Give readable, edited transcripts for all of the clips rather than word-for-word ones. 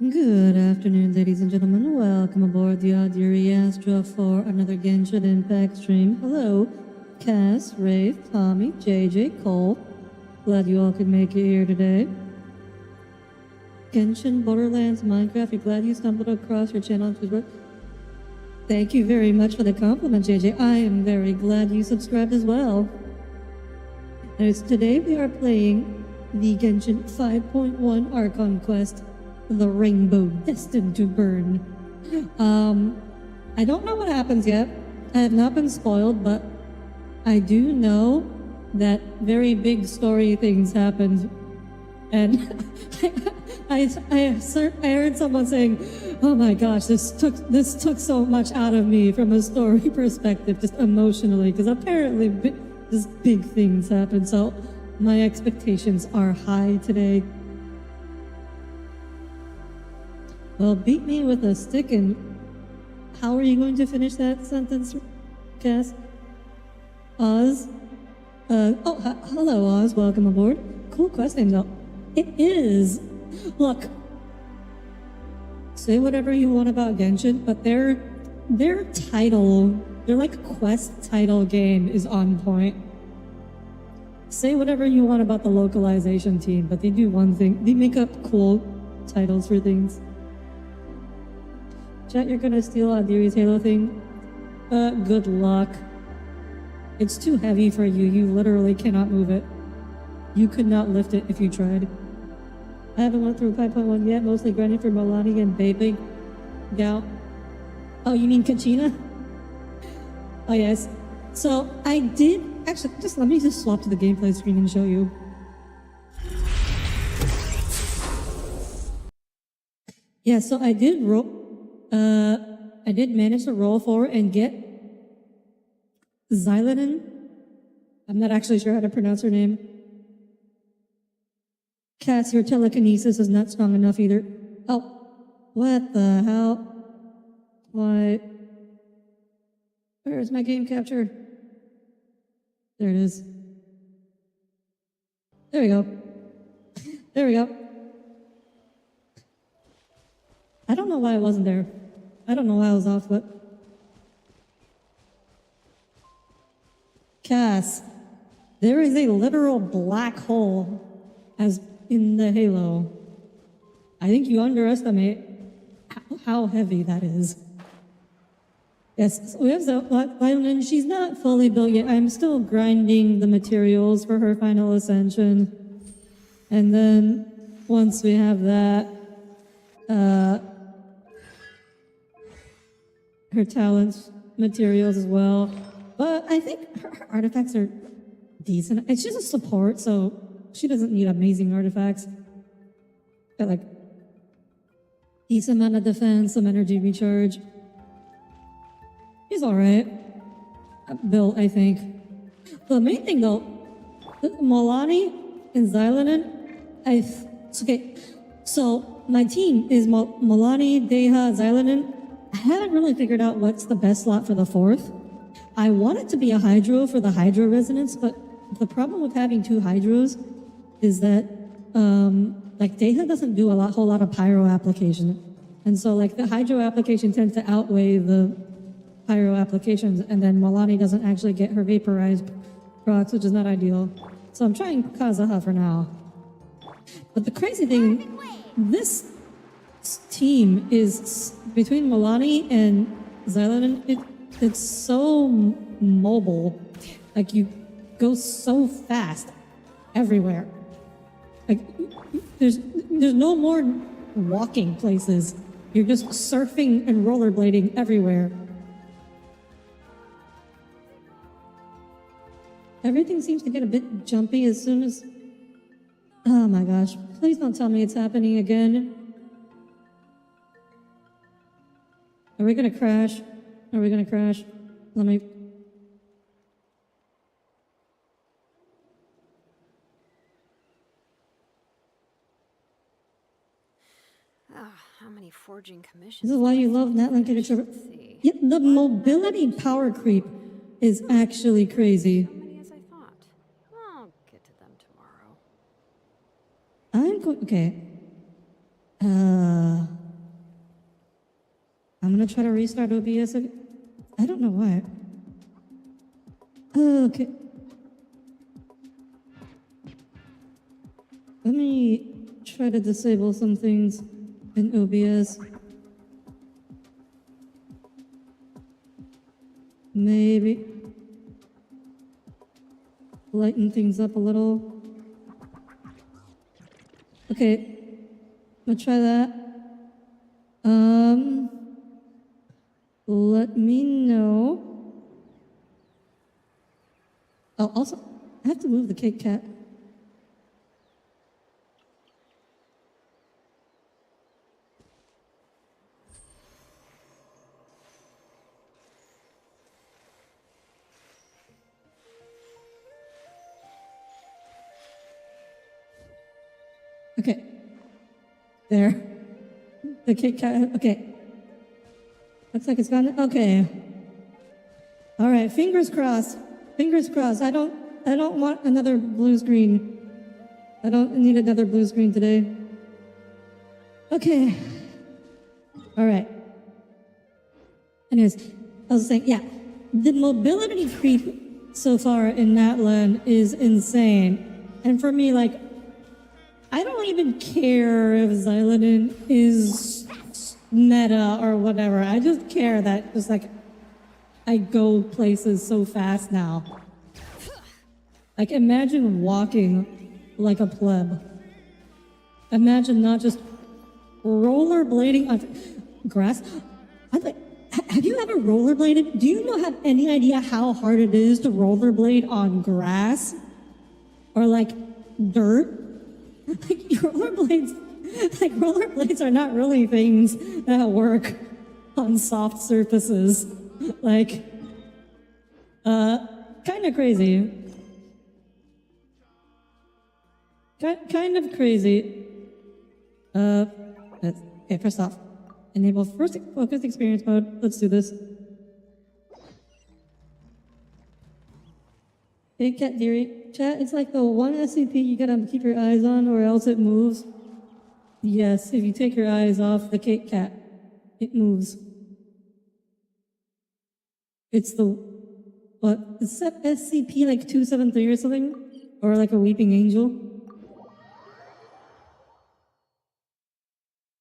Good afternoon, ladies and gentlemen. Welcome aboard the Audire Astra for another Genshin Impact stream. Hello, Cass, Wraith, Tommy, JJ, Cole. Glad you all could make it here today. Genshin, Borderlands, Minecraft, we're glad you stumbled across your channel on Twitter. Thank you very much for the compliment, JJ. I am very glad you subscribed as well. And today we are playing the Genshin 5.1 Archon quest, The Rainbow Destined to Burn. I don't know what happens yet. I have not been spoiled, but I do know that very big story things happened. And I heard someone saying, "Oh my gosh, this took so much out of me from a story perspective, just emotionally, because apparently just big things happen." So my expectations are high today. Well, beat me with a stick, and how are you going to finish that sentence, Cass? Oz? Hello, Oz. Welcome aboard. Cool quest name, though. It is. Look, say whatever you want about Genshin, but their title, their quest title game is on point. Say whatever you want about the localization team, but they do one thing. They make up cool titles for things. Chat, you're gonna steal Audire's Halo thing? Good luck. It's too heavy for you. You literally cannot move it. You could not lift it if you tried. I haven't went through 5.1 yet, mostly grinding for Milani and Baby Gal. Oh, you mean Kachina? Oh, yes. So, I did... Actually, let me swap to the gameplay screen and show you. Yeah, so I did manage to roll forward and get Xylonin. I'm not actually sure how to pronounce her name. Cass, your telekinesis is not strong enough either. Oh, what the hell? Why? Where's my game capture? There it is. There we go. There we go. I don't know why I wasn't there. I don't know why I was off, but... Cass, there is a literal black hole as in the Halo. I think you underestimate how heavy that is. Yes, so we have Violin. She's not fully built yet. I'm still grinding the materials for her final ascension. And then once we have that, her talents, materials as well. But I think her artifacts are decent. It's just a support, so she doesn't need amazing artifacts. Got decent amount of defense, some energy recharge. She's alright. Built, I think. The main thing though, Milani and Xylonin, okay, so my team is Milani, Deha, Xylonin. I haven't really figured out what's the best slot for the fourth. I want it to be a Hydro for the Hydro resonance, but the problem with having two Hydros is that, Deha doesn't do a whole lot of Pyro application. And so, the Hydro application tends to outweigh the Pyro applications, and then Milani doesn't actually get her Vaporized procs, which is not ideal. So I'm trying Kazaha for now. But the crazy thing, this team is, between Milani and Xylonin, it's so mobile. You go so fast everywhere. There's no more walking places. You're just surfing and rollerblading everywhere. Everything seems to get a bit jumpy as soon as... Oh my gosh. Please don't tell me it's happening again. Are we gonna crash? Are we gonna crash? Let me... How many forging commissions? This is why you love Netlink and Yep, the mobility power creep is actually crazy. As many as I thought. I'll get to them tomorrow. I'm going... Okay. gonna try to restart OBS. I don't know why. Okay. Let me try to disable some things in OBS. Maybe lighten things up a little. Okay, I'm gonna try that. Let me know. Oh, also, I have to move the cake cat. Okay. There. The cake cat. Okay. Looks like it's gone. Okay. All right. Fingers crossed. Fingers crossed. I don't want another blue screen. I don't need another blue screen today. Okay. All right. Anyways, I was saying, yeah, the mobility creep so far in Natlan is insane. And for me, like, I don't even care if Xyloden is meta or whatever. I just care that just like I go places so fast now. Like imagine walking like a pleb. Imagine not just rollerblading on grass. Have you ever rollerbladed? Do you have any idea how hard it is to rollerblade on grass? Or like dirt? Like rollerblades are not really things that work on soft surfaces. Like, kind of crazy. Kind of crazy. Okay, first off, enable first focused experience mode. Let's do this. Hey, Cat Theory. Chat, it's like the one SCP you gotta keep your eyes on or else it moves. Yes, if you take your eyes off the cake cat, it moves. It's the, what, is that SCP like 273 or something? Or like a weeping angel?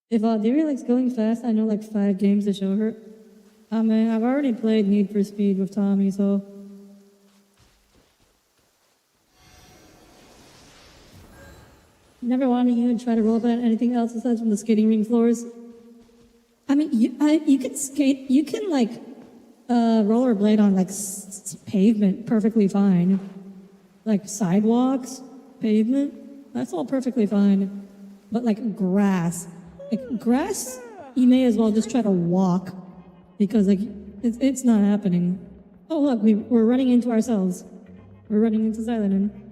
If Audire likes going fast, I know like 5 games to show her. Oh man, I've already played Need for Speed with Tommy, so... Never wanted you to try to roll about anything else aside from the skating ring floors. I mean, you can skate, you can like rollerblade on like pavement perfectly fine. Like sidewalks, pavement, that's all perfectly fine. But like grass, you may as well just try to walk because like it's not happening. Oh look, we're running into ourselves. We're running into Xyloden.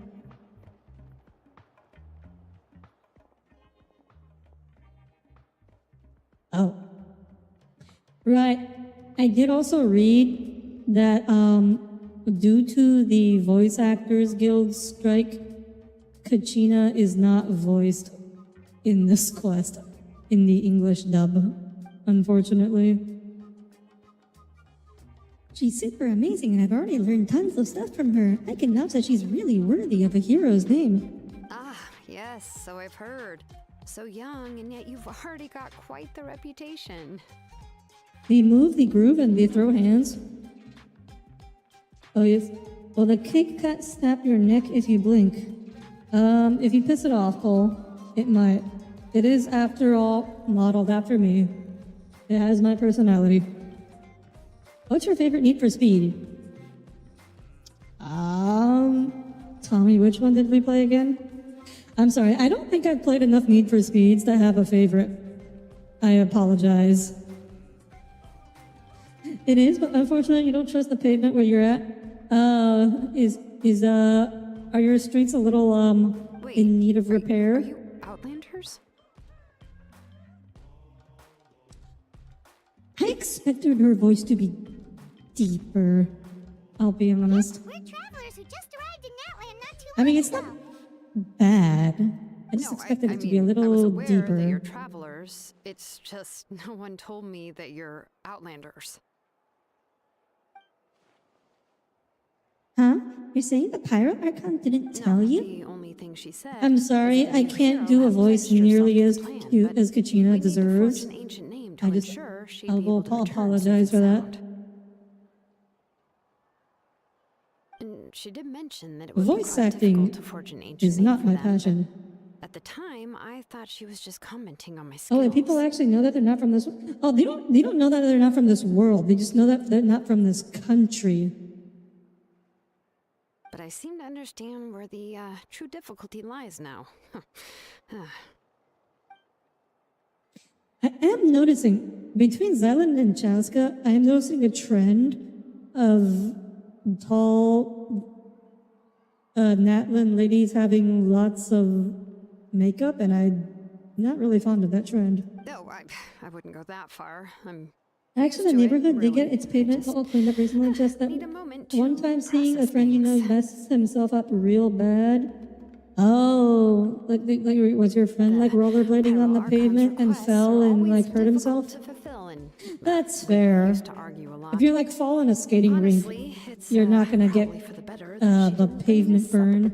Oh, right. I did also read that due to the Voice Actors Guild strike, Kachina is not voiced in this quest in the English dub, unfortunately. She's super amazing and I've already learned tons of stuff from her. I can vouch that she's really worthy of a hero's name. Ah, yes, so I've heard. So young, and yet you've already got quite the reputation. They move, they groove, and they throw hands. Oh yes. Well, the cake cat snap your neck if you blink. If you piss it off, Cole, it might. It is, after all, modeled after me. It has my personality. What's your favorite Need for Speed? Tommy, which one did we play again? I'm sorry, I don't think I've played enough Need for Speeds to have a favorite. I apologize. It is, but unfortunately you don't trust the pavement where you're at. Are your streets a little, Wait, in need of repair? Are you Outlanders? I expected her voice to be deeper, I'll be honest. We're travelers who just arrived in Natlan not too long I mean, it's not bad. I just expected it to be a I was little aware deeper. that you're travelers, Outlanders. It's just no one told me that you're Outlanders. Huh? You're saying the Pyro Archon didn't tell you? The only thing she said. I'm sorry, I can't do a voice nearly as cute as Kachina deserves. I will apologize for that. And she did mention that it would Voice be quite acting difficult to forge an ancient is name not for my them, passion. but at the time, I thought she was just commenting on my skills. Oh, and people actually know that they're not from this. Oh, they don't know that they're not from this world. They just know that they're not from this country. But I seem to understand where the true difficulty lies now. I am noticing, between Xylan and Chaska, I am noticing a trend of tall Natlan ladies having lots of makeup, and I'm not really fond of that trend. No, I wouldn't go that far. Actually, the neighborhood did get its pavement all cleaned up recently, just that one time seeing a friend you know mess himself up real bad. Oh, like was your friend like rollerblading on the pavement and fell and like hurt himself? That's fair. If you're like fall in a skating rink, you're not gonna get the pavement burn.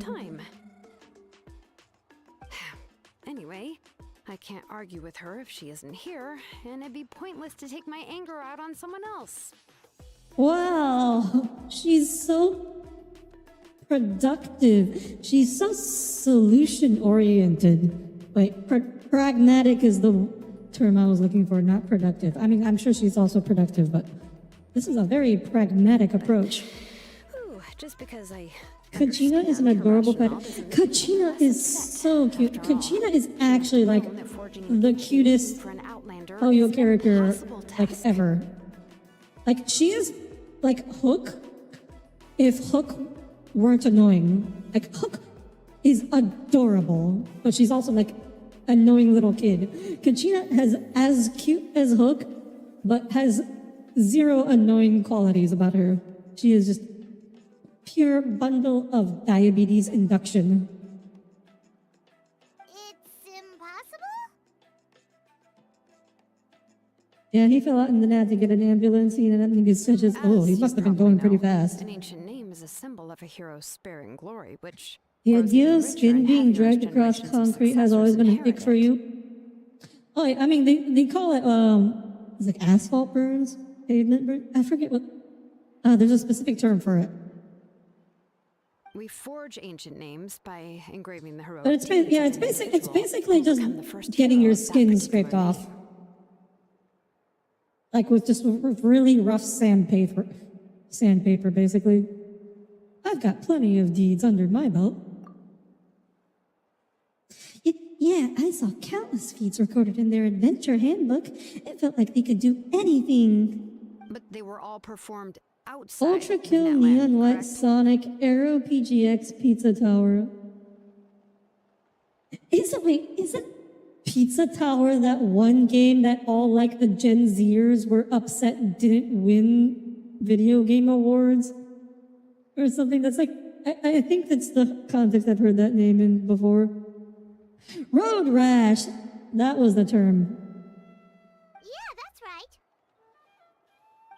Anyway, I can't argue with her if she isn't here, and it'd be pointless to take my anger out on someone else. Wow, she's so productive. She's so solution-oriented. Wait, pragmatic is the term I was looking for, not productive. I mean, I'm sure she's also productive, but this is a very pragmatic approach. Ooh, just because I... Kachina is an adorable pet. Kachina is so cute. Kachina is actually like the cutest Poyo character like ever. Like she is like Hook if Hook weren't annoying. Like Hook is adorable, but she's also like annoying little kid. Kachina has as cute as Hook, but has zero annoying qualities about her. She is just pure bundle of diabetes induction. It's impossible? Yeah, he fell out in the net to get an ambulance, and that nigga such as, oh, he must have been going pretty fast. An ancient name is a symbol of a hero's sparing glory, which... The idea of skin being dragged across concrete has always been a ick for you. Oh, I mean, they call it, it's like asphalt burns, pavement burns. I forget what, there's a specific term for it. We forge ancient names by engraving the heroic. But it's basically just getting your skin scraped off, like with just really rough sandpaper, basically. I've got plenty of deeds under my belt. Yeah, I saw countless feats recorded in their adventure handbook. It felt like they could do anything. But they were all performed outside. Ultra Kill, Neon White, Sonic, Aero PGX, Pizza Tower. Isn't Pizza Tower that one game that all like the Gen Zers were upset didn't win video game awards? Or something that's like, I think that's the context I've heard that name in before. Road Rash, that was the term. Yeah, that's right.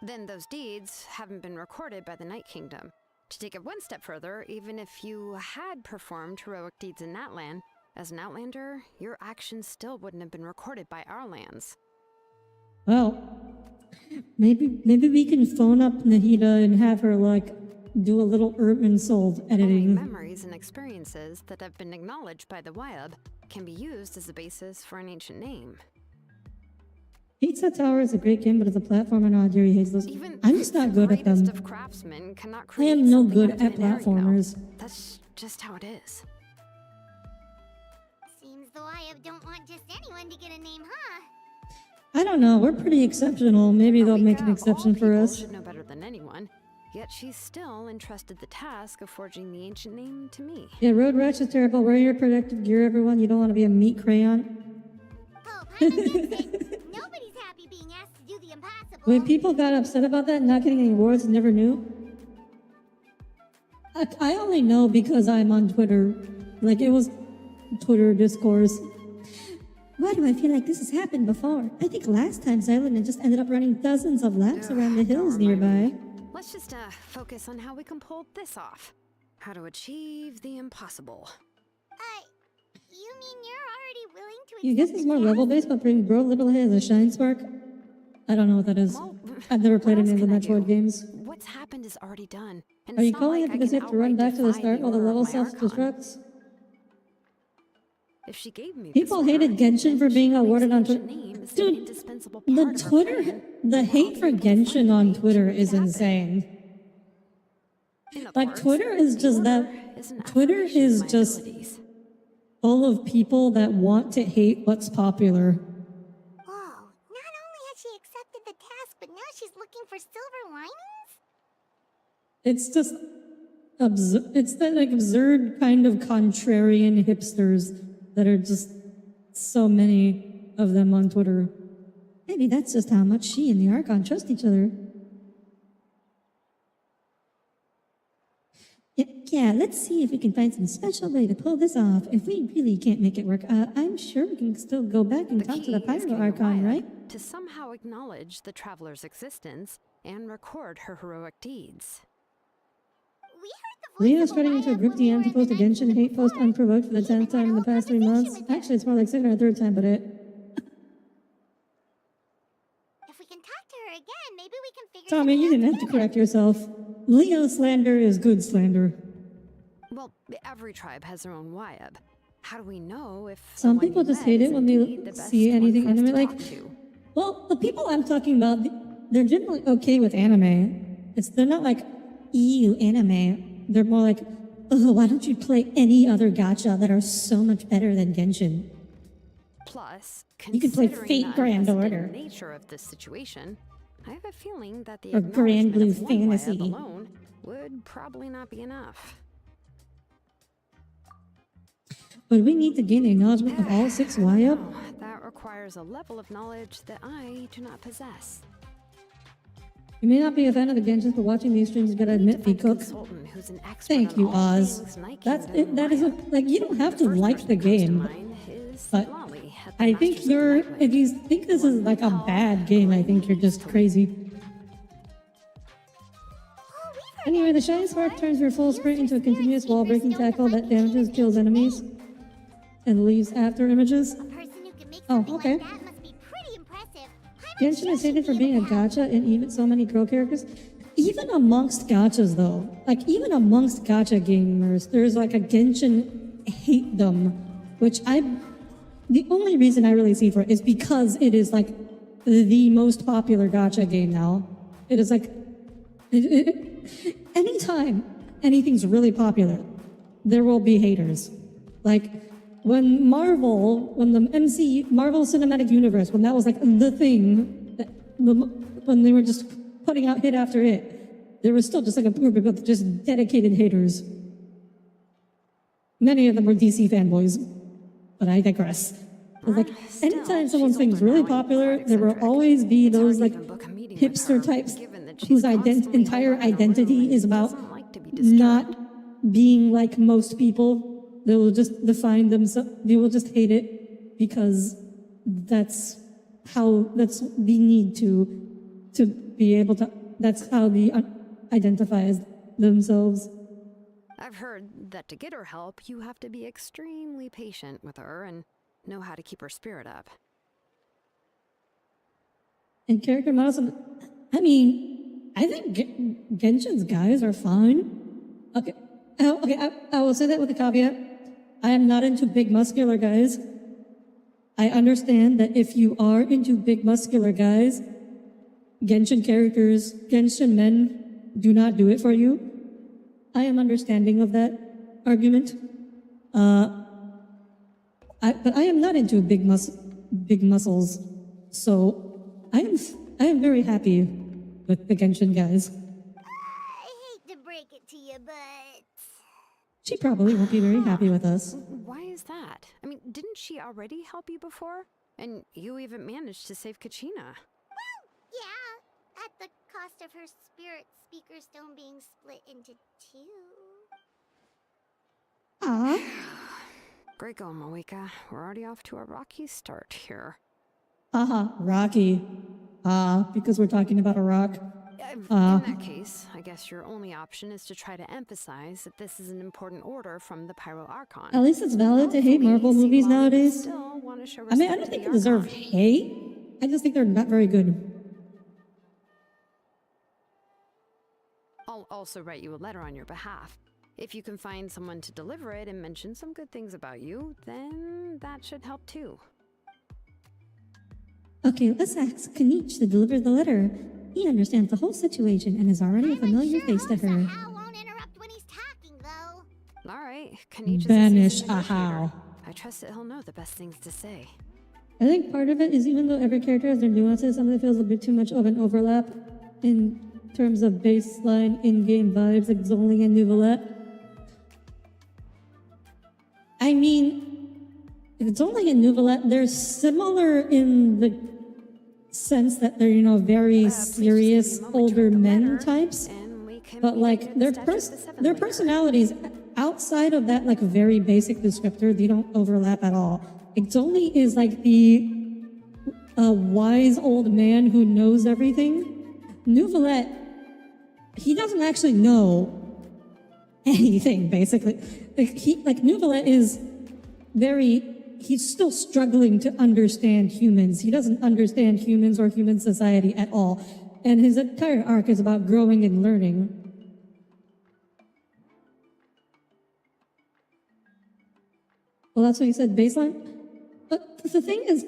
Then those deeds haven't been recorded by the Night Kingdom. To take it one step further, even if you had performed heroic deeds in that land, as an Outlander, your actions still wouldn't have been recorded by our lands. Well, maybe we can phone up Nahida and have her like do a little Urban Soul editing. Only memories and experiences that have been acknowledged by the Wyab can be used as a basis for an ancient name. Pizza Tower is a great game, but as a platformer, no, Audire hates those. I'm just not good at them. Of craftsmen cannot I am no good at platformers. That's just how it is. Seems the Wyab don't want just anyone to get a name, huh? I don't know. We're pretty exceptional. Maybe they'll make an exception for us. Should know better than anyone. Yet she's still entrusted the task of forging the ancient name to me. Yeah, Road Rash is terrible. Wear your protective gear, everyone. You don't want to be a meat crayon. Oh, Paimon gets it. Nobody's happy being asked to do the impossible. When people got upset about that, not getting any awards, never knew. I only know because I'm on Twitter. Like, it was Twitter discourse. Why do I feel like this has happened before? I think last time Xylonin just ended up running dozens of laps around the hills Don't remind nearby. me. Let's just focus on how we can pull this off. How to achieve the impossible. You mean you're already willing to You guess accept it's the more task? level-based, but bring Bro Little has a shine spark? I don't know what that is. Well, I've never played what any of else the can I Metroid do? games. What's happened is already done. And Are it's you not calling like it I because you can have to run outright back to the defy start while the order of level my Archon. self-destructs? If she gave me People this hated order, Genshin for then being she awarded on believes Twitter. the name is an Dude, indispensable the part of her Twitter, plan. the hate for Genshin on Twitter is insane. In other Like, words, Twitter is the just order that. is an Twitter affirmation of is my just abilities. full of people that want to hate what's popular. Whoa, not only has she accepted the task, but now she's looking for silver linings? It's just it's that like absurd kind of contrarian hipsters that are just so many of them on Twitter. Maybe that's just how much she and the Archon trust each other. Yeah, let's see if we can find some special way to pull this off. If we really can't make it work, I'm sure we can still go back and talk to the key is Pyro getting Archon, Wyatt right? to somehow acknowledge the traveler's existence and record her heroic deeds. We heard the voice Leo's of spreading into a Wyatt group when we DM were to in the post a Night Genshin Kingdom hate post before. unprovoked for the We even 10th time had a in the whole past 3 conversation months. with her. Actually, it's more like 2nd or 3rd time, but it. If we can talk to her again, maybe we can figure Tommy, you something didn't out have to together. correct yourself. Leo slander is good slander. Well, every tribe has their own Wyab. How do we know if the Some one people you just met hate is it when they indeed the best see one anything for us to anime. Like, talk to? well, the people I'm talking about, they're generally okay with anime. They're not like EU anime. They're more like, oh, why don't you play any other gacha that are so much better than Genshin? Plus, You could play considering Fate the Grand unprecedented Order. nature of this situation, I have a feeling that the Or Grand acknowledgement Blue of one Wyab Fantasy. alone would probably not be enough. But we need to gain the acknowledgement of all 6 Wyab. No, that requires a level of knowledge that I do not possess. You may not be a fan of the Genshins, but watching these streams, you gotta We need to admit, find a Peacock. consultant who's an expert Thank on you, all Oz. things Night That's Kingdom it. That and isn't like you don't have to first like person the that comes to game. mind is But Lolly at the I think Masters of you're, Nightwing. if you think this is like a bad game, I think you're just crazy. Anyway, the Shiny Spark turns your full sprint into a continuous wall-breaking tackle that damages, kills enemies, and leaves after images. A person who can make Oh, something okay. like that must be pretty impressive. Genshin is hated for being a gacha and even so many girl characters. Even amongst gachas, though, like even amongst gacha gamers, there's like a Genshin hate them, which the only reason I really see for it is because it is like the most popular gacha game now. It is like, anytime anything's really popular, there will be haters. Like when the Marvel Cinematic Universe, when that was like the thing, when they were just putting out hit after hit, there was still just like a group of just dedicated haters. Many of them were DC fanboys, but I digress. But like, Still, anytime she's someone's thing is older really now and popular, quite there will eccentric. always be It's those hard like to even book a meeting with hipster her, types given that she's whose constantly entire locked in a room identity and is about doesn't like to be disturbed. not being like most people. They will just define themselves. They will just hate it because that's the need to be able to. That's how they identify as themselves. I've heard that to get her help, you have to be extremely patient with her and know how to keep her spirit up. And character models, I mean, I think Genshin's guys are fine. Okay, I will say that with a caveat. I am not into big muscular guys. I understand that if you are into big muscular guys, Genshin men do not do it for you. I am understanding of that argument. But I am not into big muscles, so I am very happy with the Genshin guys. I hate to break it to you, but She probably won't be very happy with us. Why is that? I mean, didn't she already help you before? And you even managed to save Kachina. yeah, at the cost of her spirit speaker stone being split into two. Ah, Great going, Moeka. We're already off to a rocky start here. Rocky. Because we're talking about a rock. In that case, I guess your only option is to try to emphasize that this is an important order from the Pyro Archon. At least it's valid to hate Marvel movies nowadays. I mean, I don't think they deserve hate. I just think they're not very good. I'll also write you a letter on your behalf. If you can find someone to deliver it and mention some good things about you, then that should help too. Okay, let's ask Kanich to deliver the letter. He understands the whole situation and is already a familiar face to her. Ahau won't interrupt when he's talking, though. All right, Kanich Banish is a seasoned Ahau. negotiator. I trust that he'll know the best things to say. I think part of it is even though every character has their nuances, some of it feels a bit too much of an overlap in terms of baseline in-game vibes like Zoli and Nouvellette. I mean, Zoli and Nouvellette, they're similar in the sense that they're, you know, very serious older men types, but like their personalities outside of that like very basic descriptor, they don't overlap at all. Zoli is like the wise old man who knows everything. Nouvellette, he doesn't actually know anything, basically. Nouvellette is he's still struggling to understand humans. He doesn't understand humans or human society at all. And his entire arc is about growing and learning. Well, that's what you said, baseline? But the thing is,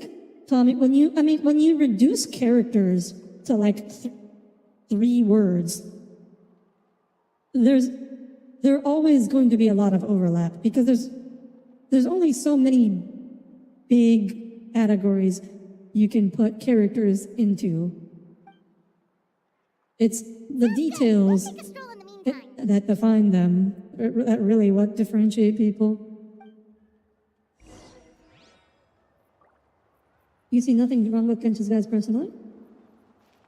Tommy, when you reduce characters to like 3 words, there are always going to be a lot of overlap because there's only so many big categories you can put characters into. It's the details Let's take a stroll in the meantime. that define them, that really what differentiate people. You see nothing wrong with Genshin guys personally?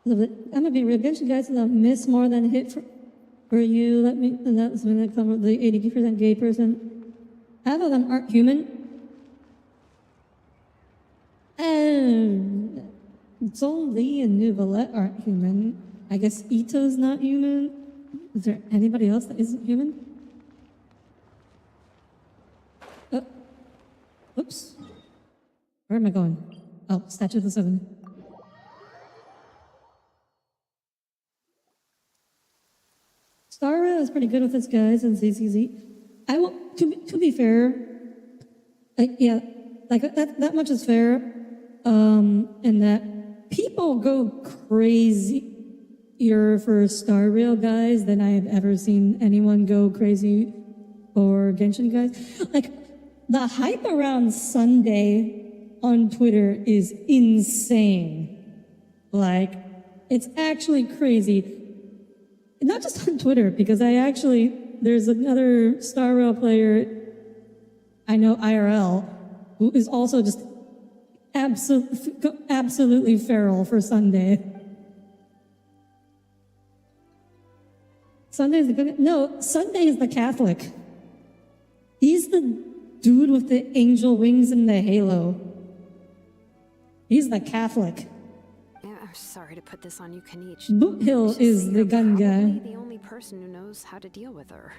I'm gonna be real. Genshin guys is a miss more than hit for you. And that's when I come with the 80% gay person. Half of them aren't human. And Zoli and Nouvellette aren't human. I guess Ito's not human. Is there anybody else that isn't human? Oops. Where am I going? Oh, Statue of the Seven. Stara is pretty good with this, guys, and ZZZ. I will, to be fair, that much is fair, in that people go crazier for Star Rail guys than I have ever seen anyone go crazy for Genshin guys. Like, the hype around Sunday on Twitter is insane. Like, it's actually crazy. Not just on Twitter, because there's another Star Rail player I know IRL who is also just absolutely feral for Sunday. Sunday is the good. No, Sunday is the Catholic. He's the dude with the angel wings and the halo. He's the Catholic. I'm sorry to put this on you, Kanich. Boot Hill is the gun guy. The only person who knows how to deal with her.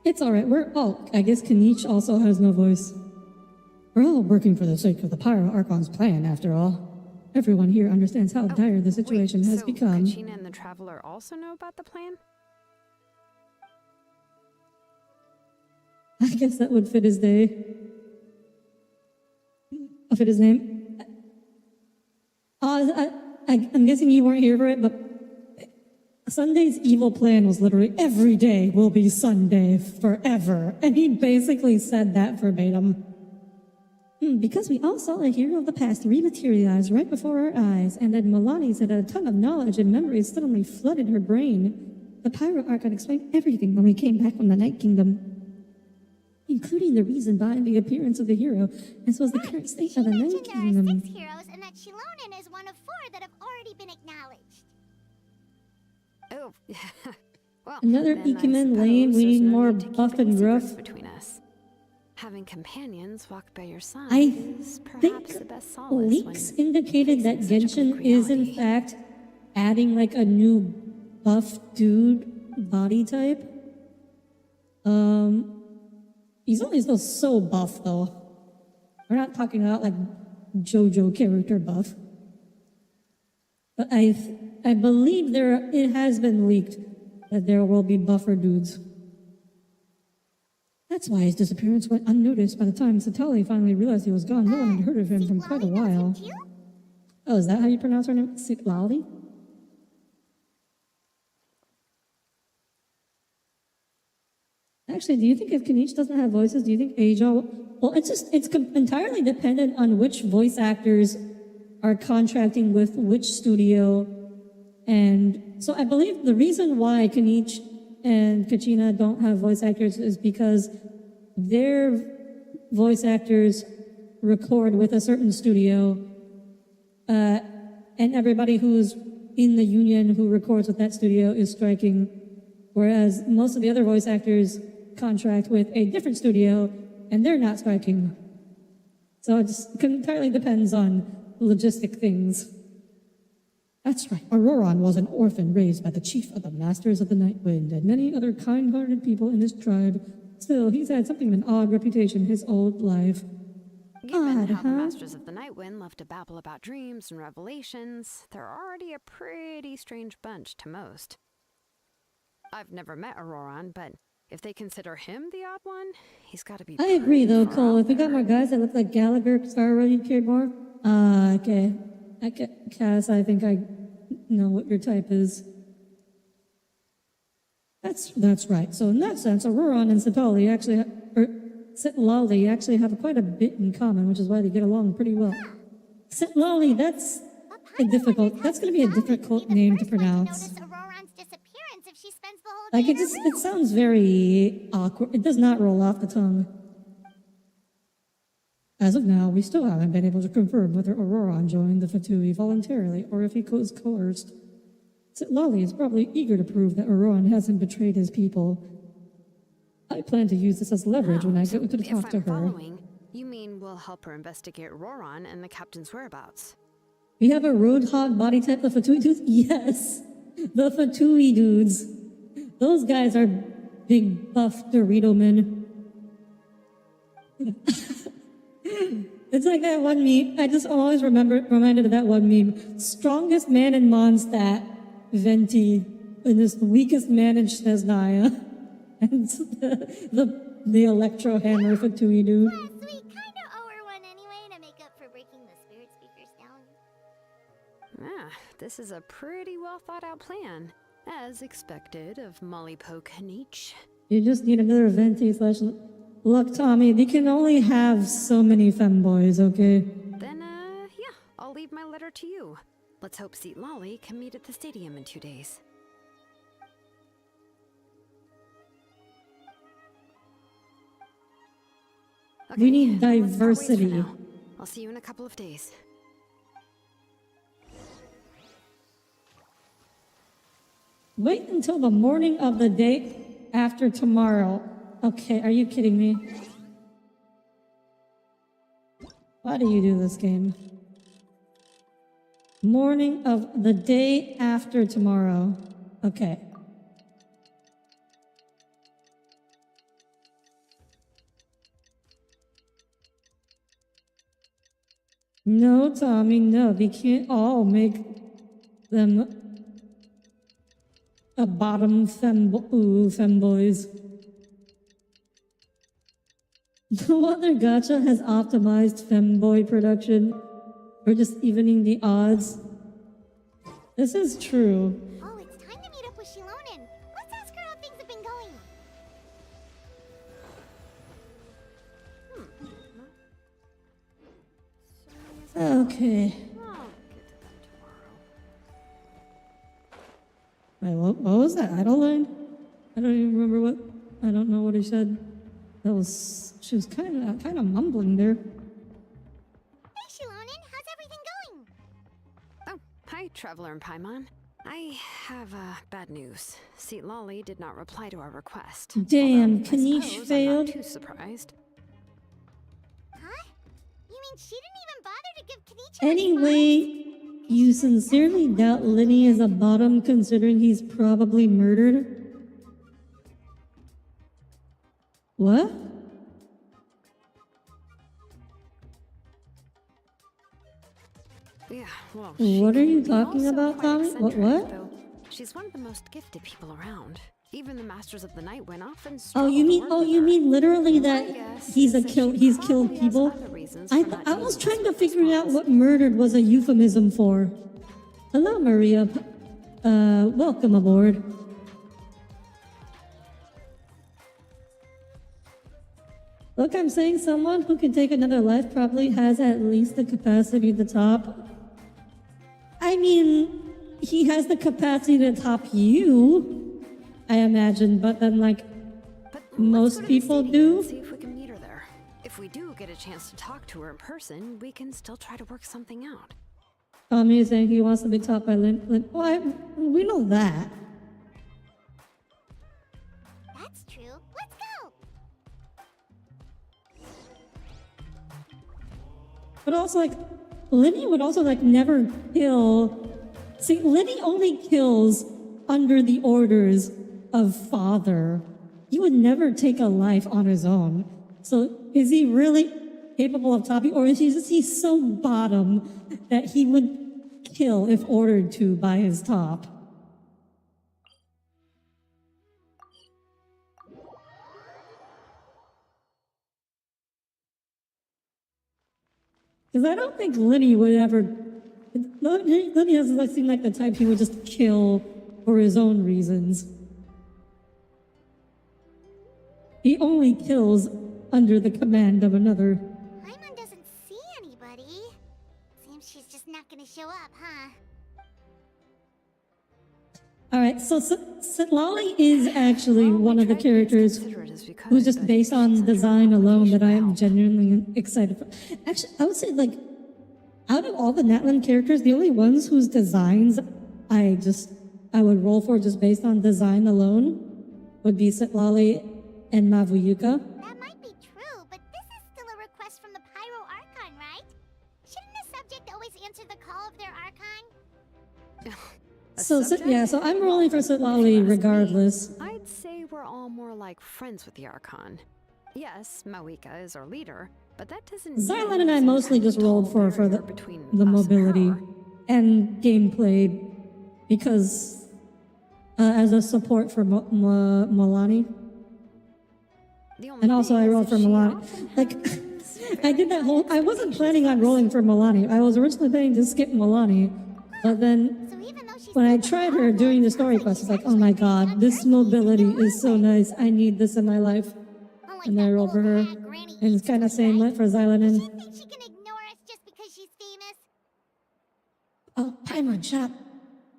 It's alright, I guess Kanich also has no voice. We're all working for the sake of the Pyro Archon's plan, after all. Everyone here understands how dire the situation has become. Kachina and the Traveler also know about the plan? I guess that would fit his day. Fit his name. I'm guessing you weren't here for it, but Sunday's evil plan was literally every day will be Sunday forever. And he basically said that verbatim. Because we all saw a hero of the past rematerialize right before our eyes, and then Milani said a ton of knowledge and memories suddenly flooded her brain. The Pyro Archon explained everything when we came back from the Night Kingdom, including the reason behind the appearance of the hero, as well as the current state of the Night Mentioned Kingdom. there are 6 heroes, and that Shilonen is one of 4 that have already been acknowledged. Oh, well, Another then I Ikemen lane, suppose we there's need no more need to keep buff any and gruff. secrets between us. Having companions walk by your side I is perhaps think the best solace leaks when indicated that facing such a bleak Genshin is in reality. fact adding like a new buff dude body type. He's only still so buff though. We're not talking about like JoJo character buff. But I believe it has been leaked that there will be buffer dudes. That's why his disappearance went unnoticed by the time Satali finally realized he was gone. No one had heard of him from quite a while. Oh, is that how you pronounce her name? Sitlali? Actually, do you think if Kanish doesn't have voices, do you think Asia... Well, it's entirely dependent on which voice actors are contracting with which studio. And so I believe the reason why Kanish and Kachina don't have voice actors is because their voice actors record with a certain studio, and everybody who's in the union who records with that studio is striking, whereas most of the other voice actors contract with a different studio and they're not striking. So it just entirely depends on logistic things. That's right. Auroran was an orphan raised by the chief of the Masters of the Night Wind and many other kind-hearted people in his tribe. Still, he's had something of an odd reputation his old life. Given how the Masters of the Night Wind love to babble about dreams and revelations, they're already a pretty strange bunch to most. I've never met Auroran, but if they consider him the odd one, he's got to be. I agree, though, far Cole. out If we got there. more guys that look like Gallagher, Star you cared more. Okay. Cass, I think I know what your type is. That's right. So in that sense, Auroran and Sitlali actually have quite a bit in common, which is why they get along pretty well. Sitlali, that's going to be a difficult name to pronounce. If she spends the whole day Like it sounds very awkward. It does not roll off the tongue. As of now, we still haven't been able to confirm whether Auroran joined the Fatui voluntarily or if he was coerced. Sitlali is probably eager to prove that Auroran hasn't betrayed his people. I plan to use this as leverage when I get to talk to her. Following, you mean we'll help her investigate Auroran and the captain's whereabouts? We have a roadhog body type, the Fatui dudes? Yes! The Fatui dudes. Those guys are big buff Dorito men. It's like that one meme. I just always reminded of that one meme. Strongest man in Mondstadt, Venti, and this weakest man in Snezhnaya. And the electro hammer Fatui dude. Plus, we kinda owe her one anyway to make up for breaking the spirit speakers down. Ah, this is a pretty well thought out plan. As expected of Molly Poke Nietzsche. You just need another Venti / Look, Tommy, they can only have so many femboys, okay? Then, yeah, I'll leave my letter to you. Let's hope Sitlali can meet at the stadium in 2 days. Okay, We need let's part ways for diversity. now. I'll see you in a couple of days. Wait until the morning of the day after tomorrow. Okay, are you kidding me? Why do you do this game? Morning of the day after tomorrow. Okay. No, Tommy, no. They can't all make them a bottom femboys. No other gacha has optimized femboy production or just evening the odds. This is true. Oh, it's time to meet up with Shilonen. Let's ask her how things have been going. Okay. I'll get to that tomorrow. Wait, what was that? Idle line? I don't even remember what. I don't know what he said. She was kind of mumbling there. Hey, Shilonen, how's everything going? Oh, hi, Traveler and Paimon. I have bad news. Seat Lolly did not reply to our request. Damn, Although, I Kanish suppose failed. I'm not too surprised. Huh? You mean she didn't even bother to give Kanicha a response? Anyway, you sincerely doubt Lenny is a bottom considering he's probably murdered? What? Yeah, well, What are you she can be talking also about, quite Tommy? eccentric, What? though she's one of the most gifted people around. Even the Masters of the Night went off and Oh, you mean literally that he's killed people? I was trying to figure out what murdered was a euphemism for. Hello, Maria. Welcome aboard. Look, I'm saying someone who can take another life probably has at least the capacity to top. I mean, he has the capacity to top you, I imagine, but then, like, most people do. See if we can meet her there. If we do get a chance to talk to her in person, we can still try to work something out. Tommy is saying he wants to be taught by Lynn. Well, we know that. That's true. Let's go! But also, like, Lenny would also, like, never kill. See, Lenny only kills under the orders of Father. He would never take a life on his own. So, is he really capable of topping, or is he so bottom that he would kill if ordered to by his top? Because I don't think Lenny would ever. Lenny doesn't like, seem like the type he would just kill for his own reasons. He only kills under the command of another. Paimon doesn't see anybody. Seems she's just not gonna show up, huh? Alright, so Sitlali is actually one of the characters who's just based on design alone that I am genuinely excited for. Actually, I would say, like, out of all the Natlan characters, the only ones whose designs I would roll for just based on design alone would be Sitlali and Mavuyuka. That might be true, but this is still a request from the Pyro Archon, right? Shouldn't the subject always answer the call of their Archon? So I'm rolling for Sitlali regardless. I'd say we're all more like friends with the Archon. Yes, Mawika is our leader, but that doesn't mean Xylan and I there's mostly an just rolled for barrier the between us mobility and her. and gameplay because as a support for Milani. And also I rolled for Milani. Like, I did that whole... I wasn't planning on rolling for Milani. I was originally planning to skip Milani. But then, So even though she's when I tried her during the story quest, I was like, oh my god, this mobility is so nice. I need this in my life. unlike And then I that rolled for old her. hag Granny And it's kind of Eastwood, same right? went for Xylan Does and... she think she can ignore us just because she's famous? Oh, Paimon, shut up.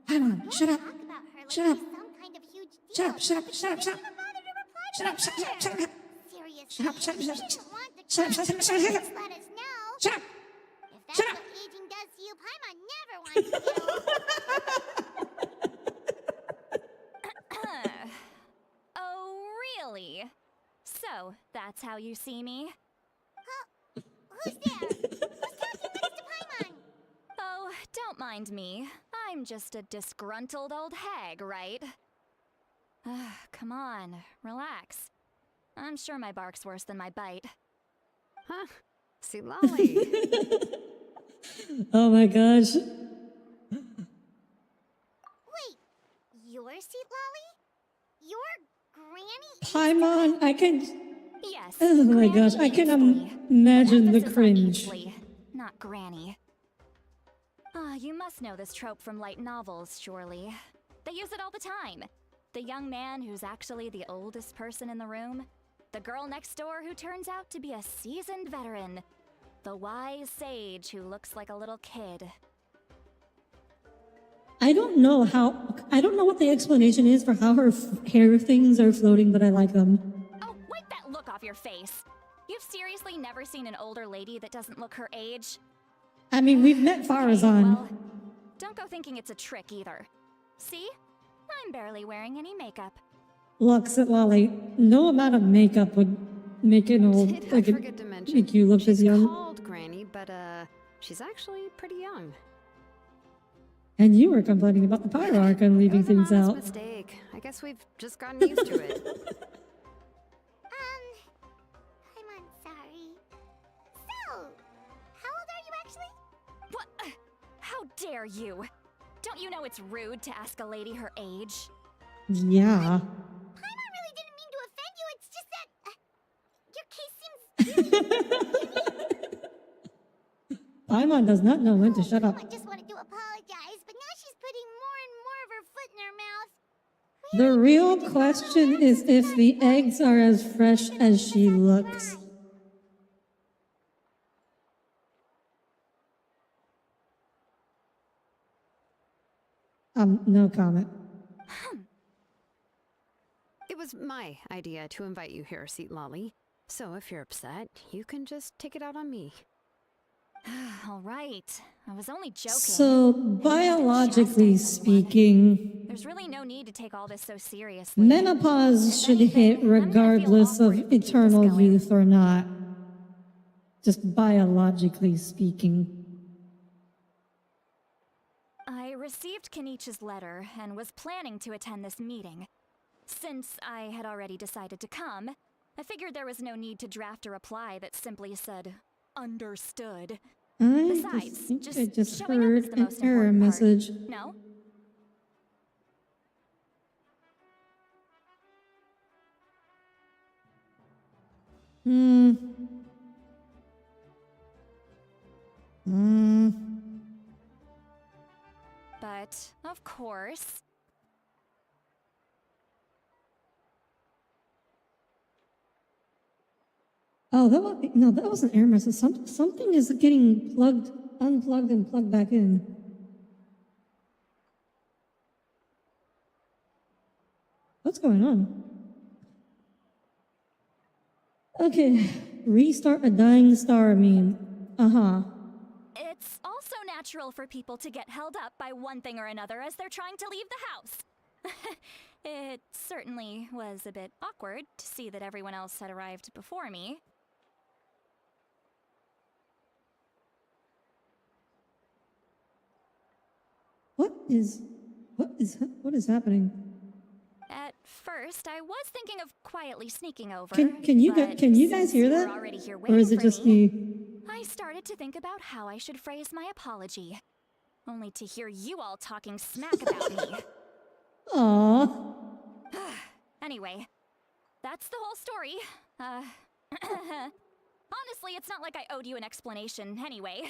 Paimon, shut up. Talk about her like Shut up. she's some kind of huge deal. Shut up, shut up, shut up, shut up. Didn't even bother to reply Shut up, to shut us up, shut up, shut up. Seriously, Shut up, shut up, if shut you up. didn't want the Shut up, trust, shut up, shut up, shut up. just let us know. Shut up. If that's Shut up. what aging does to you, Paimon never wants to get old. Oh, really? So, that's how you see me? Who's there? Who's talking next to Paimon? Oh, don't mind me. I'm just a disgruntled old hag, right? Come on, relax. I'm sure my bark's worse than my bite. Huh? See, Lolly. Oh my gosh. Wait, your seat, Lolly? Your Granny? Paimon, I can... Yes. Oh my Granny gosh, I can Eastly. imagine the Emphasis on cringe. Eastly, not Granny. You must know this trope from light novels, surely. They use it all the time. The young man who's actually the oldest person in the room. The girl next door who turns out to be a seasoned veteran. The wise sage who looks like a little kid. I don't know what the explanation is for how her hair things are floating, but I like them. Oh, wipe that look off your face! You've seriously never seen an older lady that doesn't look her age? I mean, we've met Okay, Farazan. well, don't go thinking it's a trick either. See? I'm barely wearing any makeup. Looks at Lolly. No amount of makeup would make an old, Did I like, forget to mention? make you look She's as young. called Granny, but she's actually pretty young. And you were complaining about the Pyro Archon It leaving was an things honest out. mistake. I guess we've just gotten used to it. I'm sorry. So, how old are you actually? What? How dare you? Don't you know it's rude to ask a lady her age? Yeah. Paimon really didn't mean to offend you, it's just that, your case seems Paimon does not know when to shut up. Paimon just wanted to apologize, but now she's putting more and more of her foot in her mouth. The real question is if the eggs are as fresh as she looks. No comment. It was my idea to invite you here, Seat Lolly. So if you're upset, you can just take it out on me. All right. I was only joking. So, biologically speaking, There's really no need to take all this so seriously. menopause should hit regardless of eternal youth or not. Just biologically speaking. I received Kenichi's letter and was planning to attend this meeting. Since I had already decided to come, I figured there was no need to draft a reply that simply said, "Understood." Besides, I just showing up heard is the an most error important message. part. No? But, of course... Oh, that was an error message. Something is getting unplugged and plugged back in. What's going on? Okay, restart a dying star meme. It's also natural for people to get held up by one thing or another as they're trying to leave the house. It certainly was a bit awkward to see that everyone else had arrived before me. What is happening? At first, I was thinking of quietly sneaking over. Can you but guys hear since you that? were already here Or is waiting it for just me? I started to think about how I should phrase my apology. Only to hear you all talking smack about me. Aww. Anyway, that's the whole story. Honestly, it's not like I owed you an explanation anyway.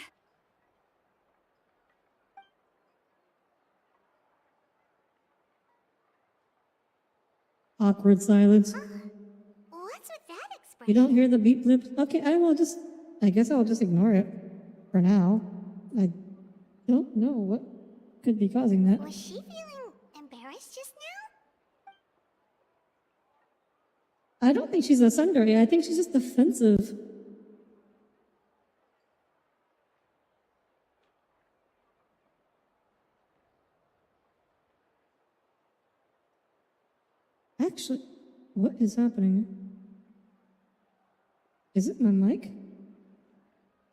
Awkward silence. What's with that expression? You don't hear the beep blip? Okay, I guess I'll just ignore it. For now. I don't know what could be causing that. Was she feeling embarrassed just now? I don't think she's a sundari. I think she's just defensive. Actually, what is happening? Is it my mic?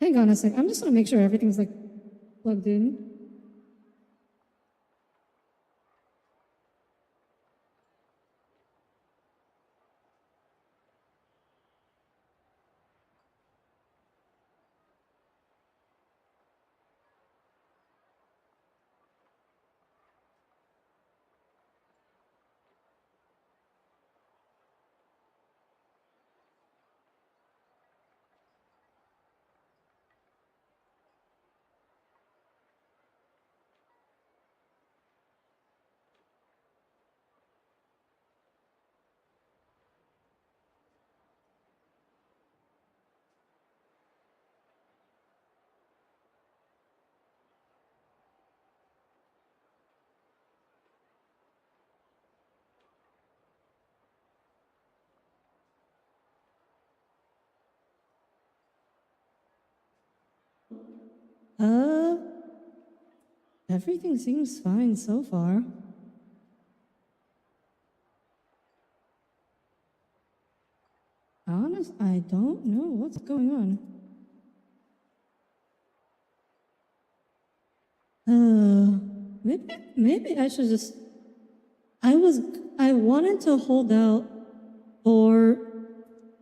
Hang on a sec. I'm just gonna make sure everything's like plugged in. Everything seems fine so far. Honest, I don't know what's going on. Maybe I should just. I wanted to hold out for